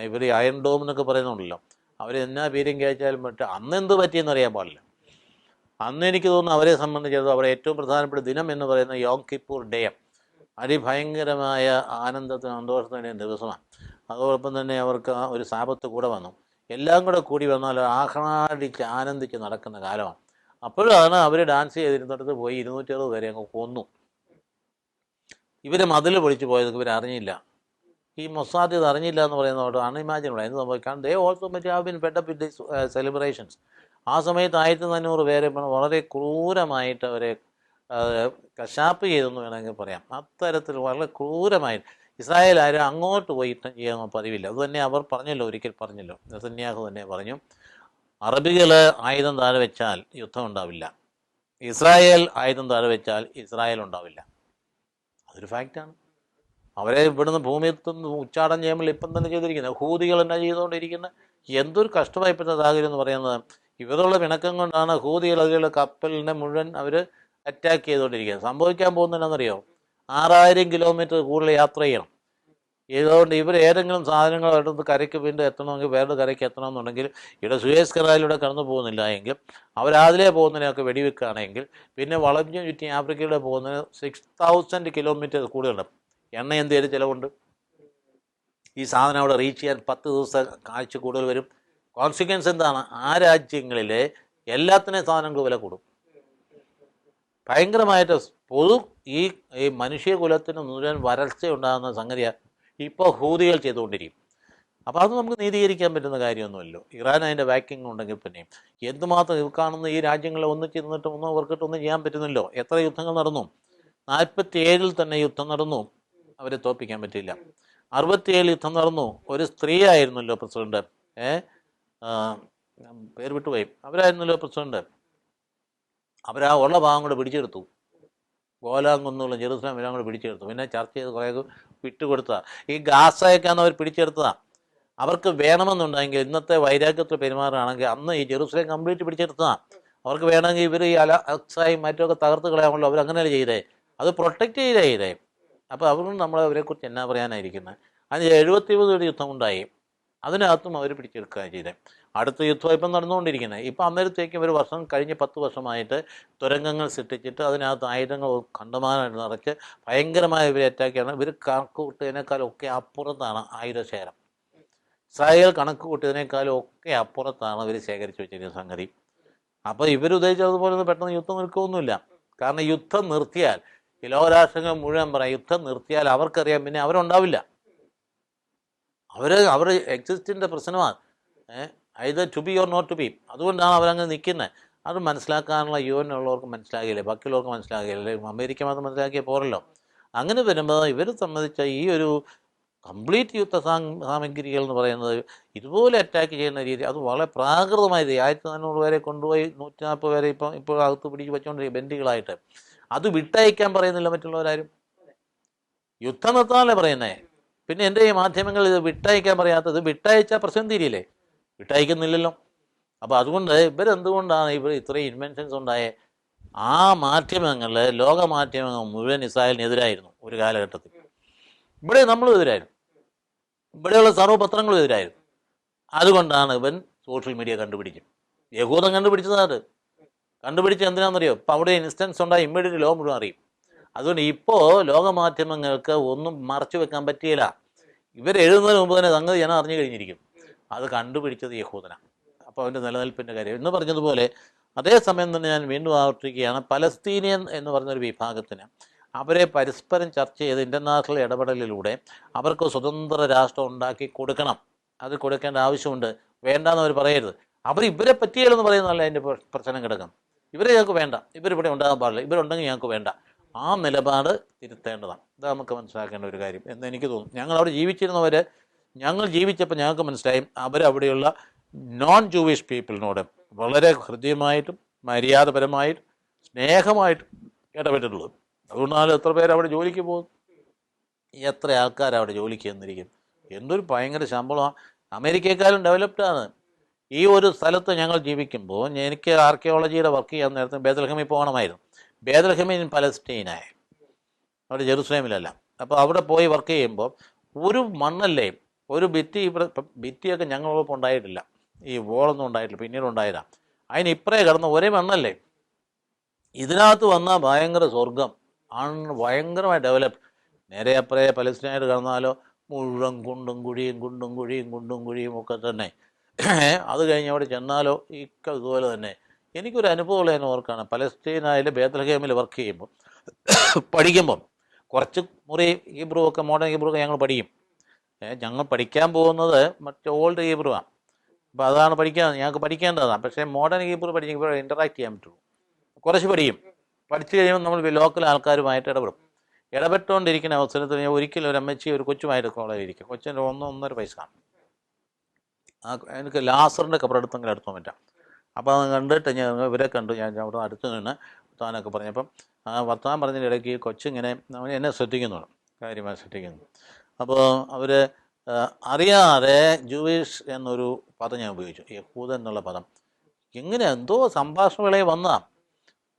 ഇവർ ഈ അയൺ ഡോം എന്നൊക്കെ പറയുന്നുണ്ടല്ലോ, അവർ എന്നാ പേരും കഴിച്ചാലും പറ്റും. അന്ന് എന്ത് പറ്റിയെന്ന് അറിയാൻ പാടില്ല. അന്ന് എനിക്ക് തോന്നുന്നു അവരെ സംബന്ധിച്ചിടത്തോളം അവിടെ ഏറ്റവും പ്രധാനപ്പെട്ട ദിനം എന്ന് പറയുന്നത് യോം കിപ്പൂർ ഡേ, അതിഭയങ്കരമായ ആനന്ദത്തിനും സന്തോഷത്തിൻ്റെയും ദിവസമാണ്. അതോടൊപ്പം തന്നെ അവർക്ക് ഒരു സാപത്ത് കൂടെ വന്നു. എല്ലാം കൂടെ കൂടി വന്നാൽ ആഹ്ലാദിച്ച് ആനന്ദിച്ച് നടക്കുന്ന കാലമാണ്. അപ്പോഴാണ് അവർ ഡാൻസ് ചെയ്തിരുന്നിടത്ത് പോയി 260 പേരെ അങ്ങ് കൊന്നു. ഇവർ മതിൽ പൊളിച്ച് പോയത് ഇവരറിഞ്ഞില്ല. ഈ മൊസാദ് ഇത് അറിഞ്ഞില്ല എന്ന് പറയുന്നതോട് അൺഇമാജിനബിൾ. എന്ത് സംഭവിക്കാം, ദേ ഓൾസോ മറ്റ് have been fed up with this celebrations. ആ സമയത്ത് 1400 പേരെ വളരെ ക്രൂരമായിട്ട് അവരെ കശാപ്പ് ചെയ്തെന്ന് വേണമെങ്കിൽ പറയാം. അത്തരത്തിൽ വളരെ ക്രൂരമായിട്ട് ഇസ്രായേൽ ആരും അങ്ങോട്ട് പോയി യുദ്ധം ചെയ്യാൻ പതിവില്ല. അതുതന്നെ അവർ പറഞ്ഞല്ലോ, ഒരിക്കൽ പറഞ്ഞല്ലോ, നെതന്യാഹു തന്നെ പറഞ്ഞു, അറബികൾ ആയുധം താഴെ വെച്ചാൽ യുദ്ധം ഉണ്ടാവില്ല, ഇസ്രായേൽ ആയുധം താഴെ വെച്ചാൽ ഇസ്രായേൽ ഉണ്ടാവില്ല. അതൊരു ഫാക്റ്റാണ്. അവരെ ഇവിടുന്ന് ഭൂമിയെത്തുന്ന ഉച്ചാടം ചെയ്യുമ്പോൾ ഇപ്പം തന്നെ ചെയ്തിരിക്കുന്നത് ഹൂതികൾ എന്നാ ചെയ്തുകൊണ്ടിരിക്കുന്നത്. എന്തൊരു കഷ്ടമായി ഇപ്പോഴത്തെ സാഹചര്യം എന്ന് പറയുന്നത്. ഇവരുള്ള പിണക്കം കൊണ്ടാണ് ഹൂതികൾ അതിലുള്ള കപ്പലിനെ മുഴുവൻ അവർ അറ്റാക്ക് ചെയ്തുകൊണ്ടിരിക്കുന്നത്. സംഭവിക്കാൻ പോകുന്നതെന്നറിയോ, 6000 കിലോമീറ്റർ കൂടുതൽ യാത്ര ചെയ്യണം. ഇതുകൊണ്ട് ഇവർ ഏതെങ്കിലും സാധനങ്ങൾ എടുത്ത് കരയ്ക്ക് വീണ്ടും എത്തണമെങ്കിൽ വേറെ കരയ്ക്ക് എത്തണമെന്നുണ്ടെങ്കിൽ ഇവിടെ സുയേസ് കനാലിലൂടെ കടന്നു പോകുന്നില്ല എങ്കിൽ അവരാതിലേ പോകുന്നതിനൊക്കെ വെടിവെക്കുകയാണെങ്കിൽ പിന്നെ വളഞ്ഞു ചുറ്റി ആഫ്രിക്കയിലൂടെ പോകുന്നതിന് 6000 കിലോമീറ്റർ കൂടുതലുണ്ട്. എണ്ണ എന്തെങ്കിലും ചിലവുണ്ട്. ഈ സാധനം അവിടെ റീച്ച് ചെയ്യാൻ 10 ദിവസം കാഴ്ച കൂടുതൽ വരും. കോൺസിക്വൻസ് എന്താണ്, ആ രാജ്യങ്ങളിലെ എല്ലാത്തിനെയും സാധനങ്ങൾ വില കൂടും ഭയങ്കരമായിട്ട്. ഈ മനുഷ്യകുലത്തിന് മുഴുവൻ വരൾച്ച ഉണ്ടാകുന്ന സംഗതിയാണ് ഇപ്പോൾ ഹൂതികൾ ചെയ്തുകൊണ്ടിരിക്കും. അപ്പോൾ അത് നമുക്ക് നീതീകരിക്കാൻ പറ്റുന്ന കാര്യമൊന്നുമല്ലോ. ഇറാൻ അതിൻ്റെ ബാക്കിംഗ് ഉണ്ടെങ്കിൽ പിന്നെയും എന്തുമാത്രം ഇത് കാണുന്ന ഈ രാജ്യങ്ങളെ ഒന്നിച്ചിരുന്നിട്ട് അവർക്കിട്ടൊന്നും ചെയ്യാൻ പറ്റുന്നില്ലോ. എത്ര യുദ്ധങ്ങൾ നടന്നു, 47 തന്നെ യുദ്ധം നടന്നു, അവരെ തോൽപ്പിക്കാൻ പറ്റില്ല. 67 യുദ്ധം നടന്നു. ഒരു സ്ത്രീ ആയിരുന്നല്ലോ പ്രസിഡന്റ്, പേര് വിട്ടുപോയി, അവരായിരുന്നല്ലോ പ്രസിഡന്റ്. അവരാ ഉള്ള ഭാഗം കൂടെ പിടിച്ചെടുത്തു. ഗോലാങ്കുന്നുള്ള ജെറുസലേം എല്ലാം കൂടെ പിടിച്ചെടുത്തു. പിന്നെ ചർച്ച ചെയ്ത് കുറേ വിട്ടുകൊടുത്തതാണ്. ഈ ഗാസയൊക്കെയാണ് അവർ പിടിച്ചെടുത്തതാണ്. അവർക്ക് വേണമെന്നുണ്ടെങ്കിൽ ഇന്നത്തെ വൈരാഗ്യത്തിൽ പെരുമാറുകയാണെങ്കിൽ അന്ന് ഈ ജെറുസലേം കംപ്ലീറ്റ് പിടിച്ചെടുത്തതാണ്. അവർക്ക് വേണമെങ്കിൽ ഇവർ ഈ അക്സായും മറ്റുമൊക്കെ തകർത്ത് കളയാമല്ലോ. അവരങ്ങനെയല്ലേ ചെയ്തേ, അത് പ്രൊട്ടക്റ്റ് ചെയ്തേ. അപ്പോൾ അവരും നമ്മളവരെക്കുറിച്ച് എന്നാ പറയാനായിരിക്കുന്നത്. അതിന് 73 യുദ്ധം ഉണ്ടായി, അതിനകത്തും അവർ പിടിച്ചെടുക്കുക ചെയ്തേ. അടുത്ത യുദ്ധം ഇപ്പം നടന്നുകൊണ്ടിരിക്കുന്നത്. ഇപ്പം അന്നേരത്തേക്കും ഒരു വർഷം കഴിഞ്ഞ് 10 വർഷമായിട്ട് തുരങ്കങ്ങൾ സൃഷ്ടിച്ചിട്ട് അതിനകത്ത് ആയുധങ്ങൾ കണ്ടമാനമായിട്ട് നിറച്ച് ഭയങ്കരമായ ഇവരെ അറ്റാക്ക് ചെയ്യണം. ഇവർ കണക്ക് കൂട്ടിയതിനേക്കാളും ഒക്കെ അപ്പുറത്താണ് ആയുധശേഖരം. ഇസ്രായേൽ കണക്ക് കൂട്ടിയതിനേക്കാളും ഒക്കെ അപ്പുറത്താണ് ഇവർ ശേഖരിച്ച് വെച്ചിരിക്കുന്ന സംഗതി. അപ്പോൾ ഇവർ ഉദ്ദേശിച്ചതുപോലെ ഒന്നും പെട്ടെന്ന് യുദ്ധം നിൽക്കുകയൊന്നുമില്ല. കാരണം യുദ്ധം നിർത്തിയാൽ ഈ ലോകരാഷ്ട്രങ്ങൾ മുഴുവൻ പറയാം, യുദ്ധം നിർത്തിയാൽ അവർക്കറിയാം പിന്നെ അവരുണ്ടാവില്ല. അവരുടെ എക്സിസ്റ്റിൻ്റെ പ്രശ്നമാണ്, either to be or not to be. അതുകൊണ്ടാണ് അവരങ്ങനെ നിൽക്കുന്നത്. അത് മനസ്സിലാക്കാനുള്ള യുഎന്നുള്ളവർക്ക് മനസ്സിലാകില്ലേ, ബാക്കിയുള്ളവർക്ക് മനസ്സിലാകില്ലേ, അമേരിക്ക മാത്രം മനസ്സിലാക്കിയാൽ പോരല്ലോ. അങ്ങനെ വരുമ്പോൾ ഇവർ സംബന്ധിച്ച ഈ ഒരു കംപ്ലീറ്റ് യുദ്ധ സാമഗ്രികൾ എന്ന് പറയുന്നത് ഇതുപോലെ അറ്റാക്ക് ചെയ്യുന്ന രീതി അത് വളരെ പ്രാകൃതമായ രീതി. 1400 പേരെ കൊണ്ടുപോയി 140 പേരെ ഇപ്പോൾ അകത്ത് പിടിച്ച് വെച്ചുകൊണ്ടിരിക്കുക ബന്ദികളായിട്ട്. അത് വിട്ടയക്കാൻ പറയുന്നില്ല മറ്റുള്ളവരാരും. യുദ്ധം നിർത്താനല്ലേ പറയുന്നേ. പിന്നെ എൻ്റെ ഈ മാധ്യമങ്ങൾ ഇത് വിട്ടയക്കാൻ പറയാത്തത്, വിട്ടയച്ചാൽ പ്രശ്നം തീരില്ലേ, വിട്ടയക്കുന്നില്ലല്ലോ. അപ്പോൾ അതുകൊണ്ട് ഇവരെന്തുകൊണ്ടാണ് ഇത്രയും ഇൻവെൻഷൻസ് ഉണ്ടായേ? ആ മാധ്യമങ്ങൾ, ലോക മാധ്യമങ്ങൾ മുഴുവൻ ഇസ്രായേലിനെതിരായിരുന്നു ഒരു കാലഘട്ടത്തിൽ. ഇവിടെ നമ്മളും എതിരായിരുന്നു, ഇവിടെയുള്ള സർവ്വപത്രങ്ങളും എതിരായിരുന്നു. അതുകൊണ്ടാണ് ഇവൻ സോഷ്യൽ മീഡിയ കണ്ടുപിടിക്കും. യഹൂദം കണ്ടുപിടിച്ചതാണ്. കണ്ടുപിടിച്ച് എന്തിനാണെന്നറിയോ? ഇപ്പോൾ അവിടെ ഇൻസ്റ്റൻസ് ഉണ്ടായി ഇമ്മീഡിയറ്റ് ലോ മുഴുവൻ അറിയും. അതുകൊണ്ട് ഇപ്പോൾ ലോകമാധ്യമങ്ങൾക്ക് ഒന്നും മറച്ചു വെക്കാൻ പറ്റിയില്ല. ഇവരെഴുതുന്നതിന് മുമ്പ് തന്നെ സംഗതി ജനം അറിഞ്ഞു കഴിഞ്ഞിരിക്കും. അത് കണ്ടുപിടിച്ചത് യഹൂദനാണ്. അപ്പോൾ അവൻ്റെ നിലനിൽപ്പിൻ്റെ കാര്യം എന്ന് പറഞ്ഞതുപോലെ അതേസമയം തന്നെ ഞാൻ വീണ്ടും ആവർത്തിക്കുകയാണ്, പലസ്തീനിയൻ എന്ന് പറഞ്ഞൊരു വിഭാഗത്തിന് അവരെ പരസ്പരം ചർച്ച ചെയ്ത് ഇൻ്റർനാഷണൽ ഇടപെടലിലൂടെ അവർക്ക് സ്വതന്ത്ര രാഷ്ട്രം ഉണ്ടാക്കി കൊടുക്കണം. അത് കൊടുക്കേണ്ട ആവശ്യമുണ്ട്. വേണ്ടാന്ന് അവർ പറയരുത്. അവർ ഇവരെ പറ്റിയാലെന്ന് പറയുന്നതല്ല അതിൻ്റെ പ്രശ്നം കിടക്കും. ഇവരെ ഞങ്ങൾക്ക് വേണ്ട, ഇവരിവിടെ ഉണ്ടാകാൻ പാടില്ല, ഇവരുണ്ടെങ്കിൽ ഞങ്ങൾക്ക് വേണ്ട. ആ നിലപാട് തിരുത്തേണ്ടതാണ്. ഇത് നമുക്ക് മനസ്സിലാക്കേണ്ട ഒരു കാര്യം എന്ന് എനിക്ക് തോന്നുന്നു. ഞങ്ങൾ അവിടെ ജീവിച്ചിരുന്നവർ, ഞങ്ങൾ ജീവിച്ചപ്പോൾ ഞങ്ങൾക്ക് മനസ്സിലായി അവരവിടെയുള്ള നോൺ ജൂവിഷ് പീപ്പിളിനോട് വളരെ ഹൃദ്യമായിട്ടും മര്യാദപരമായിട്ട് സ്നേഹമായിട്ട് ഇടപെട്ടിട്ടുള്ളത്. അതുകൊണ്ടാണ് എത്ര പേര് അവിടെ ജോലിക്ക് പോകും, എത്ര ആൾക്കാർ അവിടെ ജോലിക്ക് ചെന്നിരിക്കും. എന്തൊരു ഭയങ്കര ശമ്പളമാണ്. അമേരിക്കയെക്കാളും ഡെവലപ്ഡാണ്. ഈ ഒരു സ്ഥലത്ത് ഞങ്ങൾ ജീവിക്കുമ്പോൾ എനിക്ക് ആർക്കിയോളജിയുടെ വർക്ക് ചെയ്യാൻ നേരത്തെ ബേത്ലഹേമിൽ പോകണമായിരുന്നു. ബേത്ലഹേമിൻ പലസ്തീനായി, അവിടെ ജെറുസലേമിലല്ല. അപ്പോൾ അവിടെ പോയി വർക്ക് ചെയ്യുമ്പോൾ ഒരു മണ്ണല്ലേ, ഒരു ഭിത്തി, ഇവിടെ ഭിത്തിയൊക്കെ ഞങ്ങളോടൊപ്പം ഉണ്ടായിട്ടില്ല, ഈ വോളൊന്നും ഉണ്ടായിട്ടില്ല, പിന്നീട് ഉണ്ടായതാണ്. അതിന് ഇപ്പറേ കിടന്ന ഒരേ മണ്ണല്ലേ. ഇതിനകത്ത് വന്നാൽ ഭയങ്കര സ്വർഗം ആണ്, ഭയങ്കരമായി ഡെവലപ്പ്. നേരെ അപ്പറേ പലസ്തീനായിട്ട് കിടന്നാലോ മുഴുവൻ കുണ്ടും കുഴിയും ഒക്കെ തന്നെ. അത് കഴിഞ്ഞ് അവിടെ ചെന്നാലോ ഇതുപോലെ തന്നെ. എനിക്കൊരു അനുഭവമുള്ള ഞാൻ ഓർക്കാണ്, പലസ്തീനായിൽ ബേത്ലഹേമിൽ വർക്ക് ചെയ്യുമ്പോൾ പഠിക്കുമ്പം കുറച്ച് മുറി ഹീബ്രു ഒക്കെ, മോഡേൺ ഹീബ്രു ഒക്കെ ഞങ്ങൾ പഠിക്കും. ഞങ്ങൾ പഠിക്കാൻ പോകുന്നത് മറ്റേ ഓൾഡ് ഹീബ്രുവാണ്. അപ്പോൾ അതാണ് ഞങ്ങൾക്ക് പഠിക്കേണ്ടതാണ്. പക്ഷേ മോഡേൺ ഹീബ്രു പഠിക്കുമ്പോൾ ഇൻറ്ററാക്ട് ചെയ്യാൻ പറ്റുള്ളൂ. കുറച്ച് പഠിച്ചു കഴിയുമ്പോൾ നമ്മൾ ലോക്കൽ ആൾക്കാരുമായിട്ട് ഇടപെട്ടുകൊണ്ടിരിക്കുന്ന അവസരത്തിൽ ഞാൻ ഒരിക്കലും ഒരു അമ്മച്ചി ഒരു കൊച്ചുമായിട്ട് കോളേജിരിക്കും. കൊച്ചിൻ്റെ 1-1.5 വയസ്സ് കാണും. എനിക്ക് ലാസറിൻ്റെ കബറെടുത്തെങ്കിലും എടുത്താൻ പറ്റാം. അപ്പോൾ അത് കണ്ടിട്ട് ഇവരെ കണ്ടു, ഞാൻ അവിടെ അടുത്ത് നിന്ന് വർത്താനൊക്കെ പറഞ്ഞപ്പം വർത്താനം പറഞ്ഞതിൻ്റെ ഇടയ്ക്ക് കൊച്ചിങ്ങനെ എന്നെ ശ്രദ്ധിക്കുന്നുണ്ട്, കാര്യമായി ശ്രദ്ധിക്കുന്നു. അപ്പോൾ അവർ അറിയാതെ ജൂയിഷ് എന്നൊരു പദം ഞാൻ ഉപയോഗിച്ചു, യഹൂദൻ എന്നുള്ള പദം. ഇങ്ങനെ എന്തോ സംഭാഷണ വേളയിൽ വന്നതാ.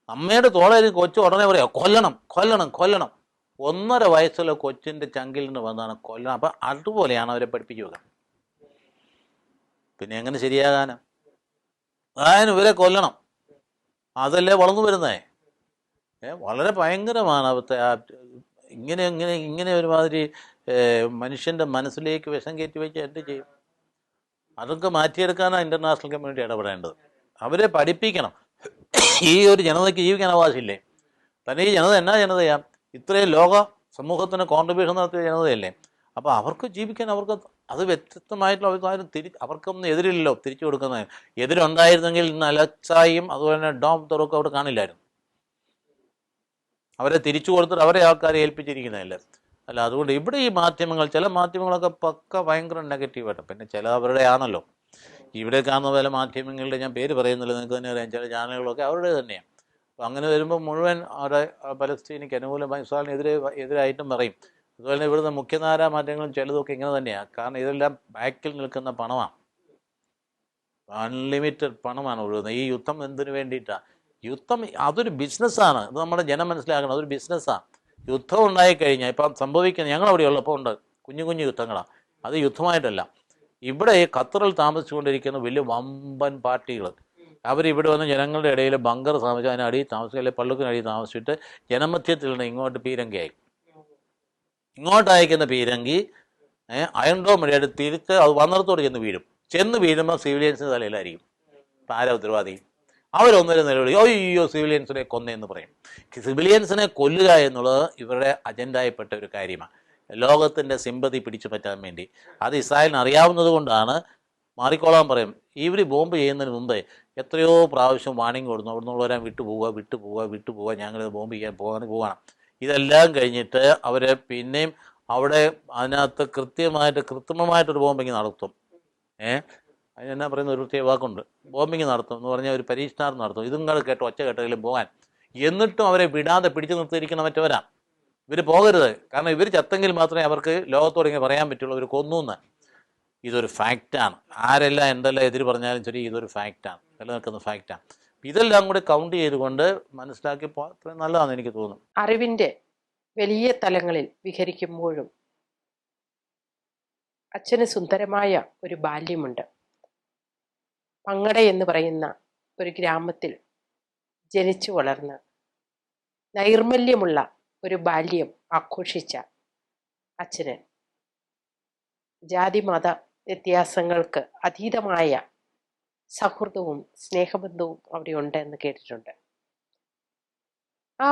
അമ്മയുടെ തോളയിൽ കൊച്ചു ഉടനെ പറയാം കൊല്ലണം. 1.5 വയസ്സുള്ള കൊച്ചിൻ്റെ ചങ്കിൽ നിന്ന് വന്നതാണ് കൊല്ലണം. അപ്പം അതുപോലെയാണ് അവരെ പഠിപ്പിച്ചു വെക്കുക. പിന്നെ എങ്ങനെ ശരിയാകാനാ? അതായത് ഇവരെ കൊല്ലണം, അതല്ലേ വളർന്നു വരുന്നേ. വളരെ ഭയങ്കരമാണ് അവിടുത്തെ ഇങ്ങനെ ഒരുമാതിരി മനുഷ്യൻ്റെ മനസ്സിലേക്ക് വിഷം കയറ്റി വെച്ച് എന്ത് ചെയ്യും? അതൊക്കെ മാറ്റിയെടുക്കാനാണ് ഇൻ്റർനാഷണൽ കമ്മ്യൂണിറ്റി ഇടപെടേണ്ടത്. അവരെ പഠിപ്പിക്കണം. ഈ ഒരു ജനതയ്ക്ക് ജീവിക്കാൻ അവകാശമില്ലേ? തന്നെ ഈ ജനത എന്നാ ജനതയാ? ഇത്രയും ലോക സമൂഹത്തിന് കോൺട്രിബ്യൂഷൻ നടത്തിയ ജനതയല്ലേ. അപ്പോൾ അവർക്ക് ജീവിക്കാൻ, അവർക്ക് അത് വ്യത്യസ്തമായിട്ടുള്ള അഭിപ്രായം അവർക്കൊന്നും എതിരില്ലല്ലോ തിരിച്ചു കൊടുക്കുന്നത്. എതിരുണ്ടായിരുന്നെങ്കിൽ ഇന്ന് അലക്സായും അതുപോലെ തന്നെ ഡോം തുറക്കും അവിടെ കാണില്ലായിരുന്നു. അവരെ തിരിച്ചു കൊടുത്തിട്ട് അവരെ ആൾക്കാരെ ഏൽപ്പിച്ചിരിക്കുന്നതല്ലേ. അല്ല, അതുകൊണ്ട് ഇവിടെ ഈ മാധ്യമങ്ങൾ, ചില മാധ്യമങ്ങളൊക്കെ പക്ക ഭയങ്കര നെഗറ്റീവായിട്ട്, പിന്നെ ചില അവരുടെ ആണല്ലോ. ഇവിടെ കാണുന്ന പല മാധ്യമങ്ങളുടെ ഞാൻ പേര് പറയുന്നില്ല, നിങ്ങൾക്ക് തന്നെ അറിയാം, ചില ചാനലുകളൊക്കെ അവരുടെ തന്നെയാണ്. അപ്പോൾ അങ്ങനെ വരുമ്പോൾ മുഴുവൻ അവിടെ പലസ്തീനിക്ക് അനുകൂലമായി എതിരായിട്ടും പറയും. അതുപോലെ തന്നെ ഇവിടുത്തെ മുഖ്യധാരാ മാധ്യമങ്ങളും ചിലതൊക്കെ ഇങ്ങനെ തന്നെയാണ്. കാരണം ഇതെല്ലാം ബാക്കിൽ നിൽക്കുന്ന പണമാണ്, അൺലിമിറ്റഡ് പണമാണ് ഒഴുകുന്നത്. ഈ യുദ്ധം എന്തിനു വേണ്ടിയിട്ടാണ്? യുദ്ധം അതൊരു ബിസിനസ്സാണ്. ഇത് നമ്മുടെ ജനം മനസ്സിലാക്കണം, അതൊരു ബിസിനസ്സാണ്. യുദ്ധം ഉണ്ടായിക്കഴിഞ്ഞാൽ ഇപ്പം സംഭവിക്കുന്നത്, ഞങ്ങളവിടെ ഉള്ളപ്പോൾ ഉണ്ട് കുഞ്ഞു യുദ്ധങ്ങളാണ്. അത് യുദ്ധമായിട്ടല്ല. ഇവിടെ ഖത്തറിൽ താമസിച്ചുകൊണ്ടിരിക്കുന്ന വലിയ വമ്പൻ പാർട്ടികൾ, അവരിവിടെ വന്ന് ജനങ്ങളുടെ ഇടയിൽ ബങ്കർ താമസിച്ച് അതിനടിയിൽ താമസിക്കുക, അല്ലെങ്കിൽ പള്ളുക്കിനടിയിൽ താമസിച്ചിട്ട് ജനമധ്യത്തിൽ നിന്ന് ഇങ്ങോട്ട് പീരങ്കി അയക്കും. ഇങ്ങോട്ട് അയക്കുന്ന പീരങ്കി അയൺ ഡോം വഴിയായിട്ട് തിരിച്ച് അത് വന്നിടത്തോട് ചെന്ന് വീഴുമ്പോൾ സിവിലിയൻസിന് തലയിലായിരിക്കും. ആരാ ഉത്തരവാദി? അവരൊന്നേരം നിലവിളി, അയ്യോ സിവിലിയൻസിനെ കൊന്നേന്ന് പറയും. സിവിലിയൻസിനെ കൊല്ലുക എന്നുള്ളത് ഇവരുടെ അജണ്ടയിൽപ്പെട്ട ഒരു കാര്യമാണ്, ലോകത്തിൻ്റെ സിമ്പതി പിടിച്ചു പറ്റാൻ വേണ്ടി. അത് ഇസ്രായേലിന് അറിയാവുന്നത് കൊണ്ടാണ് മാറിക്കോളാൻ പറയും. ഇവർ ബോംബ് ചെയ്യുന്നതിന് മുമ്പേ എത്രയോ പ്രാവശ്യം വാണിംഗ് കൊടുക്കുന്നു, അവിടെ നിന്നുള്ളവരെ വിട്ടുപോവുക, ഞങ്ങളിത് ബോംബ് ചെയ്യാൻ പോവാണ്. ഇതെല്ലാം കഴിഞ്ഞിട്ട് അവർ പിന്നെയും അവിടെ അതിനകത്ത് കൃത്രിമമായിട്ടൊരു ബോംബിങ് നടത്തും. അതിനെന്നാ പറയുന്ന ഒരു പ്രത്യേക വാക്കുണ്ട്, ബോംബിങ് നടത്തും എന്ന് പറഞ്ഞാൽ ഒരു പരീക്ഷണാർത്ഥം നടത്തും. ഇതും കൂടെ കേട്ടോ ഒച്ച കേട്ടെങ്കിലും പോകാൻ. എന്നിട്ടും അവരെ വിടാതെ പിടിച്ചു നിർത്തിയിരിക്കുന്ന മറ്റവരാണ്. ഇവർ പോകരുത്, കാരണം ഇവർ ചത്തെങ്കിൽ മാത്രമേ അവർക്ക് ലോകത്തോട് ഇങ്ങനെ പറയാൻ പറ്റുള്ളൂ ഇവർ കൊന്നു. ഇതൊരു ഫാക്റ്റാണ്. ആരെല്ലാം എന്തെല്ലാം എതിര് പറഞ്ഞാലും ശരി, ഇതൊരു ഫാക്റ്റാണ്, നിലനിൽക്കുന്ന ഫാക്റ്റാണ്. ഇതെല്ലാം കൂടെ കൗണ്ട് ചെയ്തുകൊണ്ട് മനസ്സിലാക്കി അത്രയും നല്ലതാണെന്ന് എനിക്ക് തോന്നുന്നു. അറിവിൻ്റെ വലിയ തലങ്ങളിൽ വിഹരിക്കുമ്പോഴും അച്ഛന് സുന്ദരമായ ഒരു ബാല്യമുണ്ട്. പങ്ങട എന്ന് പറയുന്ന ഒരു ഗ്രാമത്തിൽ ജനിച്ചു വളർന്ന് നൈർമല്യമുള്ള ഒരു ബാല്യം ആഘോഷിച്ച അച്ഛന് ജാതി മത വ്യത്യാസങ്ങൾക്ക് അതീതമായ സൗഹൃദവും സ്നേഹബന്ധവും അവിടെ ഉണ്ട് എന്ന് കേട്ടിട്ടുണ്ട്. ആ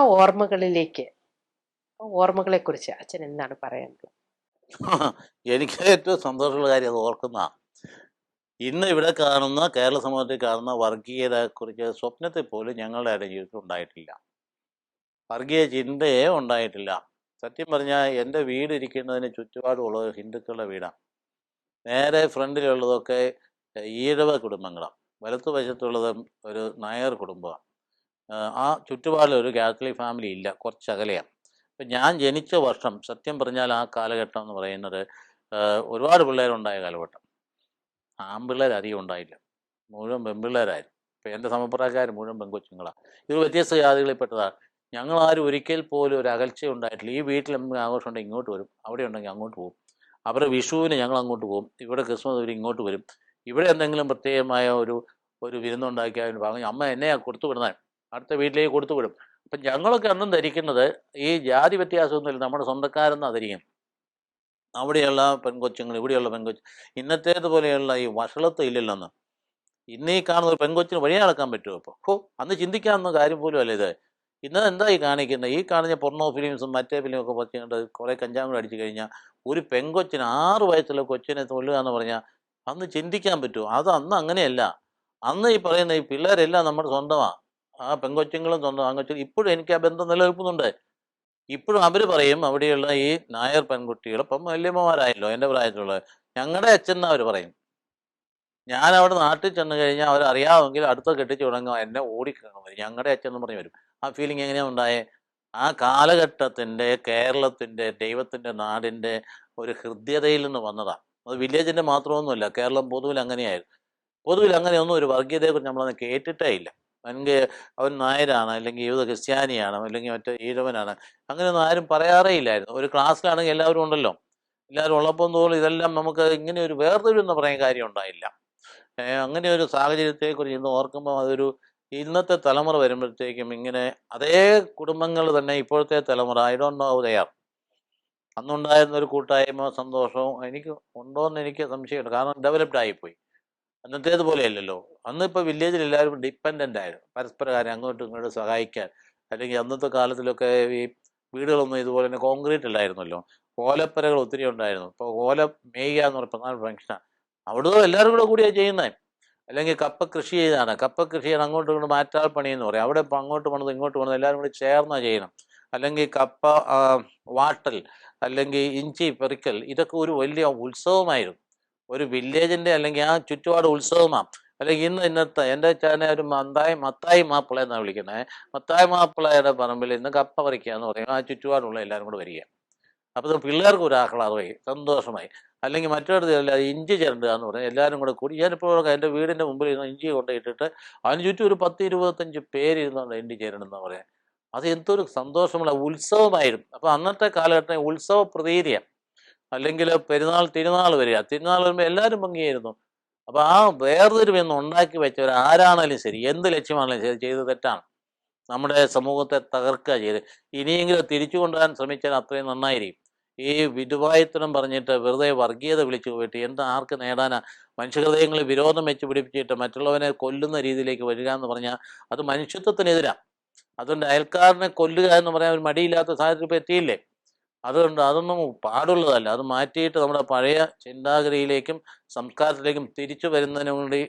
ഓർമ്മകളെക്കുറിച്ച് അച്ഛൻ എന്താണ് പറയാനുള്ളത്? എനിക്ക് ഏറ്റവും സന്തോഷമുള്ള കാര്യം അത് ഓർക്കുന്നതാണ്. ഇന്ന് ഇവിടെ കാണുന്ന, കേരള സമൂഹത്തിൽ കാണുന്ന വർഗീയതയെക്കുറിച്ച് സ്വപ്നത്തിൽ പോലും ഞങ്ങളുടെ ആരുടെ ജീവിതത്തിൽ ഉണ്ടായിട്ടില്ല. വർഗീയ ചിന്തയെ ഉണ്ടായിട്ടില്ല. സത്യം പറഞ്ഞാൽ എൻ്റെ വീട് ഇരിക്കുന്നതിന് ചുറ്റുപാടുമുള്ളത് ഹിന്ദുക്കളുടെ വീടാണ്. നേരെ ഫ്രണ്ടിലുള്ളതൊക്കെ ഈഴവ കുടുംബങ്ങളാണ്. വലത്തുവശത്തുള്ളത് ഒരു നായർ കുടുംബമാണ്. ആ ചുറ്റുപാടിൽ ഒരു കാത്തലിക് ഫാമിലി ഇല്ല, കുറച്ച് അകലെയാണ്. അപ്പം ഞാൻ ജനിച്ച വർഷം സത്യം പറഞ്ഞാൽ ആ കാലഘട്ടം എന്ന് പറയുന്നത് ഒരുപാട് പിള്ളേരുണ്ടായ കാലഘട്ടം. ആൺപിള്ളേർ അധികം ഉണ്ടായില്ല, മുഴുവൻ പെൺപിള്ളേരായിരുന്നു. ഇപ്പം എൻ്റെ സമപ്രായക്കാർ മുഴുവൻ പെൺകൊച്ചുങ്ങളാണ്. ഇത് വ്യത്യസ്ത ജാതികളിൽപ്പെട്ടതാണ്. ഞങ്ങളാരും ഒരിക്കൽ പോലും ഒരു അകൽച്ച ഉണ്ടായിട്ടില്ല. ഈ വീട്ടിൽ എന്തെങ്കിലും ആഘോഷം ഉണ്ടെങ്കിൽ ഇങ്ങോട്ട് വരും, അവിടെ ഉണ്ടെങ്കിൽ അങ്ങോട്ട് പോകും. അവരുടെ വിഷുവിന് ഞങ്ങൾ അങ്ങോട്ട് പോകും, ഇവിടെ ക്രിസ്മസ് ഇവർ ഇങ്ങോട്ട് വരും. ഇവിടെ എന്തെങ്കിലും പ്രത്യേകമായ ഒരു വിരുന്നുണ്ടാക്കിയാൽ വാങ്ങി അമ്മ എന്നെയാണ് കൊടുത്തു വിടുന്നത്, അടുത്ത വീട്ടിലേക്ക് കൊടുത്തു വിടും. അപ്പം ഞങ്ങളൊക്കെ അന്നും ധരിക്കുന്നത് ഈ ജാതി വ്യത്യാസമൊന്നുമില്ല, നമ്മുടെ സ്വന്തക്കാരെന്നാണ് ധരിക്കും. അവിടെയുള്ള പെൺകൊച്ചുങ്ങൾ, ഇവിടെയുള്ള പെൺകൊച്ചു, ഇന്നത്തേതുപോലെയുള്ള ഈ വഷളത്വം ഇല്ലല്ലോന്ന്. ഇന്ന് ഈ കാണുന്ന ഒരു പെൺകൊച്ചിന് വഴി നടക്കാൻ പറ്റുമോ? അപ്പോൾ അന്ന് ചിന്തിക്കാവുന്ന കാര്യം പോലും അല്ല ഇത്. ഇന്ന് എന്താ ഈ കാണിക്കുന്നത്? ഈ കാണുന്ന പൊർണോ ഫിലിംസും മറ്റേ ഫിലിമൊക്കെ പറ്റിയിട്ട് കുറേ കഞ്ചാവും കൂടെ അടിച്ചു കഴിഞ്ഞാൽ ഒരു പെൺകൊച്ചിന് 6 വയസ്സുള്ള കൊച്ചിനെ കൊല്ലുക എന്ന് പറഞ്ഞാൽ അന്ന് ചിന്തിക്കാൻ പറ്റുമോ? അത് അന്ന് അങ്ങനെയല്ല. അന്ന് ഈ പറയുന്ന ഈ പിള്ളേരെല്ലാം നമ്മുടെ സ്വന്തമാണ്, ആ പെൺകൊച്ചുങ്ങളും സ്വന്തം ആൺകൊച്ചും. ഇപ്പോഴും എനിക്ക് ആ ബന്ധം നിലനിൽക്കുന്നുണ്ട്. ഇപ്പോഴും അവർ പറയും, അവിടെയുള്ള ഈ നായർ പെൺകുട്ടികൾ ഇപ്പം വല്യമ്മമാരായല്ലോ എൻ്റെ പ്രായത്തിലുള്ളത്, ഞങ്ങളുടെ അച്ഛൻ എന്ന് അവർ പറയും. ഞാൻ അവിടെ നാട്ടിൽ ചെന്ന് കഴിഞ്ഞാൽ അവരറിയാമെങ്കിൽ അടുത്ത കെട്ടിച്ച് തുടങ്ങുക എന്നെ ഓടിക്കണം, ഞങ്ങളുടെ അച്ഛൻ എന്ന് പറഞ്ഞ് വരും. ആ ഫീലിംഗ് എങ്ങനെയാണ് ഉണ്ടായേ? ആ കാലഘട്ടത്തിൻ്റെ കേരളത്തിൻ്റെ ദൈവത്തിൻ്റെ നാടിൻ്റെ ഒരു ഹൃദ്യതയിൽ നിന്ന് വന്നതാണ്. അത് വില്ലേജിൻ്റെ മാത്രമൊന്നുമല്ല, കേരളം പൊതുവിൽ അങ്ങനെയായിരുന്നു. പൊതുവിൽ അങ്ങനെയൊന്നും ഒരു വർഗീയതയെക്കുറിച്ച് നമ്മളന്ന് കേട്ടിട്ടേ ഇല്ല. അല്ലെങ്കിൽ അവൻ നായരാണ്, അല്ലെങ്കിൽ യൂത ക്രിസ്ത്യാനിയാണ്, അല്ലെങ്കിൽ മറ്റേ ഈഴവനാണ്, അങ്ങനെയൊന്നും ആരും പറയാറേ ഇല്ലായിരുന്നു. ഒരു ക്ലാസ്സിലാണെങ്കിൽ എല്ലാവരും ഉണ്ടല്ലോ, എല്ലാവരും ഉള്ളപ്പോൾ തോന്നുന്നു ഇതെല്ലാം നമുക്ക് ഇങ്ങനെ ഒരു വേർതിരിവെന്ന് പറയാൻ കാര്യം ഉണ്ടായില്ല. അങ്ങനെ ഒരു സാഹചര്യത്തെക്കുറിച്ച് ഇന്ന് ഓർക്കുമ്പോൾ അതൊരു ഇന്നത്തെ തലമുറ വരുമ്പോഴത്തേക്കും ഇങ്ങനെ അതേ കുടുംബങ്ങൾ തന്നെ ഇപ്പോഴത്തെ തലമുറ I don't know how they are. അന്നുണ്ടായിരുന്ന ഒരു കൂട്ടായ്മ സന്തോഷവും എനിക്ക് ഉണ്ടോയെന്ന് എനിക്ക് സംശയമുണ്ട്. കാരണം ഡെവലപ്ഡ് ആയിപ്പോയി. അന്നത്തേതുപോലെയല്ലല്ലോ. അന്നിപ്പോൾ വില്ലേജിൽ എല്ലാവരും ഡിപ്പെൻഡൻ്റ് ആയിരുന്നു, പരസ്പരം അങ്ങോട്ടും ഇങ്ങോട്ടും സഹായിക്കാൻ. അല്ലെങ്കിൽ അന്നത്തെ കാലത്തിലൊക്കെ ഈ വീടുകളൊന്നും ഇതുപോലെ തന്നെ കോൺക്രീറ്റ് അല്ലായിരുന്നല്ലോ, ഓലപ്പരകൾ ഒത്തിരി ഉണ്ടായിരുന്നു. ഇപ്പോൾ ഓല മേയുക എന്ന് പറഞ്ഞ പ്രധാന ഫംഗ്ഷനാണ്. അവിടുന്ന് എല്ലാവരും കൂടെ കൂടിയാണ് ചെയ്യുന്നത്. അല്ലെങ്കിൽ കപ്പ കൃഷി ചെയ്താണ്, കപ്പ കൃഷി ചെയ്യാൻ അങ്ങോട്ടും ഇങ്ങോട്ട് മാറ്റാൽ പണി എന്ന് പറയും. അവിടെ ഇപ്പോൾ അങ്ങോട്ട് പണിത് ഇങ്ങോട്ട് പണിത് എല്ലാവരും കൂടി ചേർന്നാണ് ചെയ്യണം. അല്ലെങ്കിൽ കപ്പ വാട്ടൽ, അല്ലെങ്കിൽ ഇഞ്ചി പെറിക്കൽ, ഇതൊക്കെ ഒരു വലിയ ഉത്സവമായിരുന്നു. ഒരു വില്ലേജിൻ്റെ അല്ലെങ്കിൽ ആ ചുറ്റുപാട് ഉത്സവമാണ്. അല്ലെങ്കിൽ ഇന്നത്തെ എൻ്റെ ചാനെ ഒരു മത്തായി മാപ്പിള എന്നാണ് വിളിക്കുന്നത്. മത്തായി മാപ്പിളയുടെ പറമ്പിൽ ഇന്ന് കപ്പ പറിക്കുക എന്ന് പറയും. ആ ചുറ്റുപാടുള്ള എല്ലാവരും കൂടെ വരിക. അപ്പോൾ പിള്ളേർക്ക് ഒരു ആഹ്ലാദമായി, സന്തോഷമായി. അല്ലെങ്കിൽ മറ്റൊരിടത്ത് ഇഞ്ചി ചിരണ്ടുക എന്ന് പറയും, എല്ലാവരും കൂടെ കൂടി. ഞാനിപ്പോൾ എൻ്റെ വീടിൻ്റെ മുമ്പിൽ ഇരുന്ന് ഇഞ്ചി കൊണ്ടിട്ടിട്ട് അതിന് ചുറ്റും ഒരു 10-25 പേരിരുന്നുണ്ട് ഇഞ്ചി ചേരണമെന്ന് പറയാൻ. അത് എന്തൊരു സന്തോഷമുള്ള ഉത്സവമായിരുന്നു. അപ്പോൾ അന്നത്തെ കാലഘട്ടം ഉത്സവ പ്രതീതിയാണ്. അല്ലെങ്കിൽ പെരുന്നാൾ തിരുനാൾ വരിക, തിരുനാൾ വരുമ്പോൾ എല്ലാവരും പങ്കുചേരുന്നു. അപ്പോൾ ആ വേർതിരിവെന്ന് ഉണ്ടാക്കി വെച്ചവർ ആരാണേലും ശരി, എന്ത് ലക്ഷ്യമാണെങ്കിലും ശരി, ചെയ്ത് തെറ്റാണ്. നമ്മുടെ സമൂഹത്തെ തകർക്കുക ചെയ്ത്. ഇനിയെങ്കിലും തിരിച്ചു കൊണ്ടുവരാൻ ശ്രമിച്ചാൽ അത്രയും നന്നായിരിക്കും. ഈ വിധുവായുത്തരം പറഞ്ഞിട്ട് വെറുതെ വർഗീയത വിളിച്ചു പോയിട്ട് ആർക്ക് നേടാനാ? മനുഷ്യഹൃദയങ്ങളിൽ വിരോധം വെച്ച് പിടിപ്പിച്ചിട്ട് മറ്റുള്ളവനെ കൊല്ലുന്ന രീതിയിലേക്ക് വരിക എന്ന് പറഞ്ഞാൽ അത് മനുഷ്യത്വത്തിനെതിരാണ്. അതുകൊണ്ട് അയൽക്കാരനെ കൊല്ലുക എന്ന് പറയാൻ ഒരു മടിയില്ലാത്ത സാഹചര്യം ഇപ്പോൾ എത്തിയില്ലേ? അതുകൊണ്ട് അതൊന്നും പാടുള്ളതല്ല. അത് മാറ്റിയിട്ട് നമ്മുടെ പഴയ ചിന്താഗതിയിലേക്കും സംസ്കാരത്തിലേക്കും തിരിച്ചു വരുന്നതിന് വേണ്ടി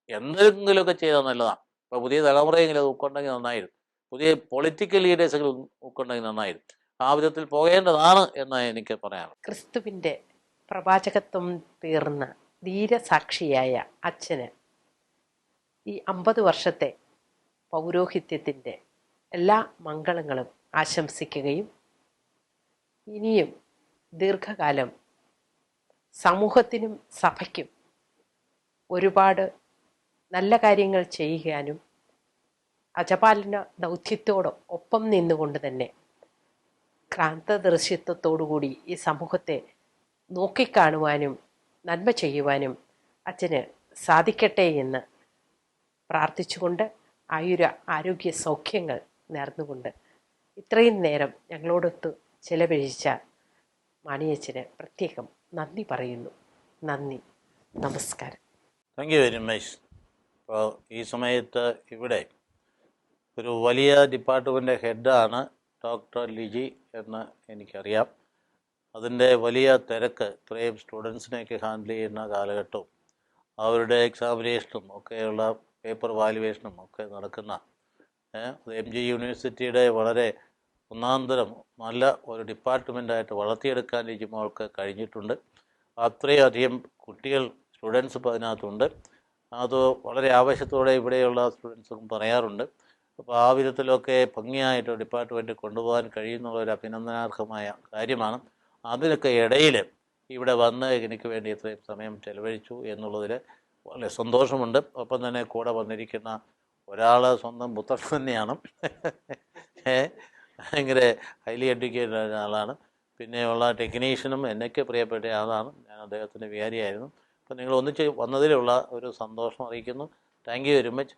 എന്തെങ്കിലുമൊക്കെ ചെയ്താൽ നല്ലതാണ്. ഇപ്പോൾ പുതിയ തലമുറയെങ്കിലും അത് ഉൾക്കൊണ്ടെങ്കിൽ നന്നായിരുന്നു. പുതിയ പൊളിറ്റിക്കൽ ലീഡേഴ്സെങ്കിലും ഉൾക്കൊണ്ടെങ്കിൽ നന്നായിരുന്നു. ആ വിധത്തിൽ പോകേണ്ടതാണ് എന്നാണ് എനിക്ക് പറയാനുള്ളത്. ക്രിസ്തുവിൻ്റെ പ്രവാചകത്വം തീർന്ന ധീരസാക്ഷിയായ അച്ഛന് ഈ 50 വർഷത്തെ പൗരോഹിത്യത്തിൻ്റെ എല്ലാ മംഗളങ്ങളും ആശംസിക്കുകയും ഇനിയും ദീർഘകാലം സമൂഹത്തിനും സഭയ്ക്കും ഒരുപാട് നല്ല കാര്യങ്ങൾ ചെയ്യാനും അജപാലന ദൗത്യത്തോടൊപ്പം നിന്നുകൊണ്ട് തന്നെ ക്രാന്തദർശിത്വത്തോടുകൂടി ഈ സമൂഹത്തെ നോക്കിക്കാണുവാനും നന്മ ചെയ്യുവാനും അച്ഛന് സാധിക്കട്ടെ എന്ന് പ്രാർത്ഥിച്ചുകൊണ്ട് ആരോഗ്യ സൗഖ്യങ്ങൾ നേർന്നുകൊണ്ട് ഇത്രയും നേരം ഞങ്ങളോടൊത്ത് ചെലവഴിച്ച മാണിയച്ഛന് പ്രത്യേകം നന്ദി പറയുന്നു. നന്ദി, നമസ്കാരം. Thank you very much. ഇപ്പോൾ ഈ സമയത്ത് ഇവിടെ ഒരു വലിയ ഡിപ്പാർട്ട്മെൻ്റ് ഹെഡാണ് ഡോക്ടർ ലിജി എന്ന് എനിക്കറിയാം. അതിൻ്റെ വലിയ തിരക്ക്, ഇത്രയും സ്റ്റുഡൻസിനെയൊക്കെ ഹാൻഡിൽ ചെയ്യുന്ന കാലഘട്ടവും അവരുടെ എക്സാമിനേഷനും ഒക്കെയുള്ള പേപ്പർ വാല്യുവേഷനും ഒക്കെ നടക്കുന്ന MG യൂണിവേഴ്സിറ്റിയുടെ വളരെ ഒന്നാന്തരം നല്ല ഒരു ഡിപ്പാർട്ട്മെൻറ്റായിട്ട് വളർത്തിയെടുക്കാൻ ലിജിമോൾക്ക് കഴിഞ്ഞിട്ടുണ്ട്. അത്രയധികം കുട്ടികൾ സ്റ്റുഡൻസ് ഇപ്പോൾ അതിനകത്തുണ്ട്. അത് വളരെ ആവേശത്തോടെ ഇവിടെയുള്ള സ്റ്റുഡൻസും പറയാറുണ്ട്. അപ്പോൾ ആ വിധത്തിലൊക്കെ ഭംഗിയായിട്ട് ഡിപ്പാർട്ട്മെൻറ്റ് കൊണ്ടുപോകാൻ കഴിയുന്നുള്ള ഒരു അഭിനന്ദനാർഹമായ കാര്യമാണ്. അതിനൊക്കെ ഇടയിൽ ഇവിടെ വന്ന് എനിക്ക് വേണ്ടി ഇത്രയും സമയം ചെലവഴിച്ചു എന്നുള്ളതിൽ വളരെ സന്തോഷമുണ്ട്. ഒപ്പം തന്നെ കൂടെ വന്നിരിക്കുന്ന ഒരാൾ സ്വന്തം പുത്രൻ തന്നെയാണ്. ഭയങ്കര ഹൈലി എഡ്യൂക്കേറ്റഡ് ആയ ആളാണ്. പിന്നെയുള്ള ടെക്നീഷ്യനും എന്നൊക്കെ പ്രിയപ്പെട്ട ആളാണ്. ഞാൻ അദ്ദേഹത്തിൻ്റെ വികാരിയായിരുന്നു. അപ്പോൾ നിങ്ങൾ ഒന്നിച്ച് വന്നതിലുള്ള ഒരു സന്തോഷം അറിയിക്കുന്നു. Thank you very much.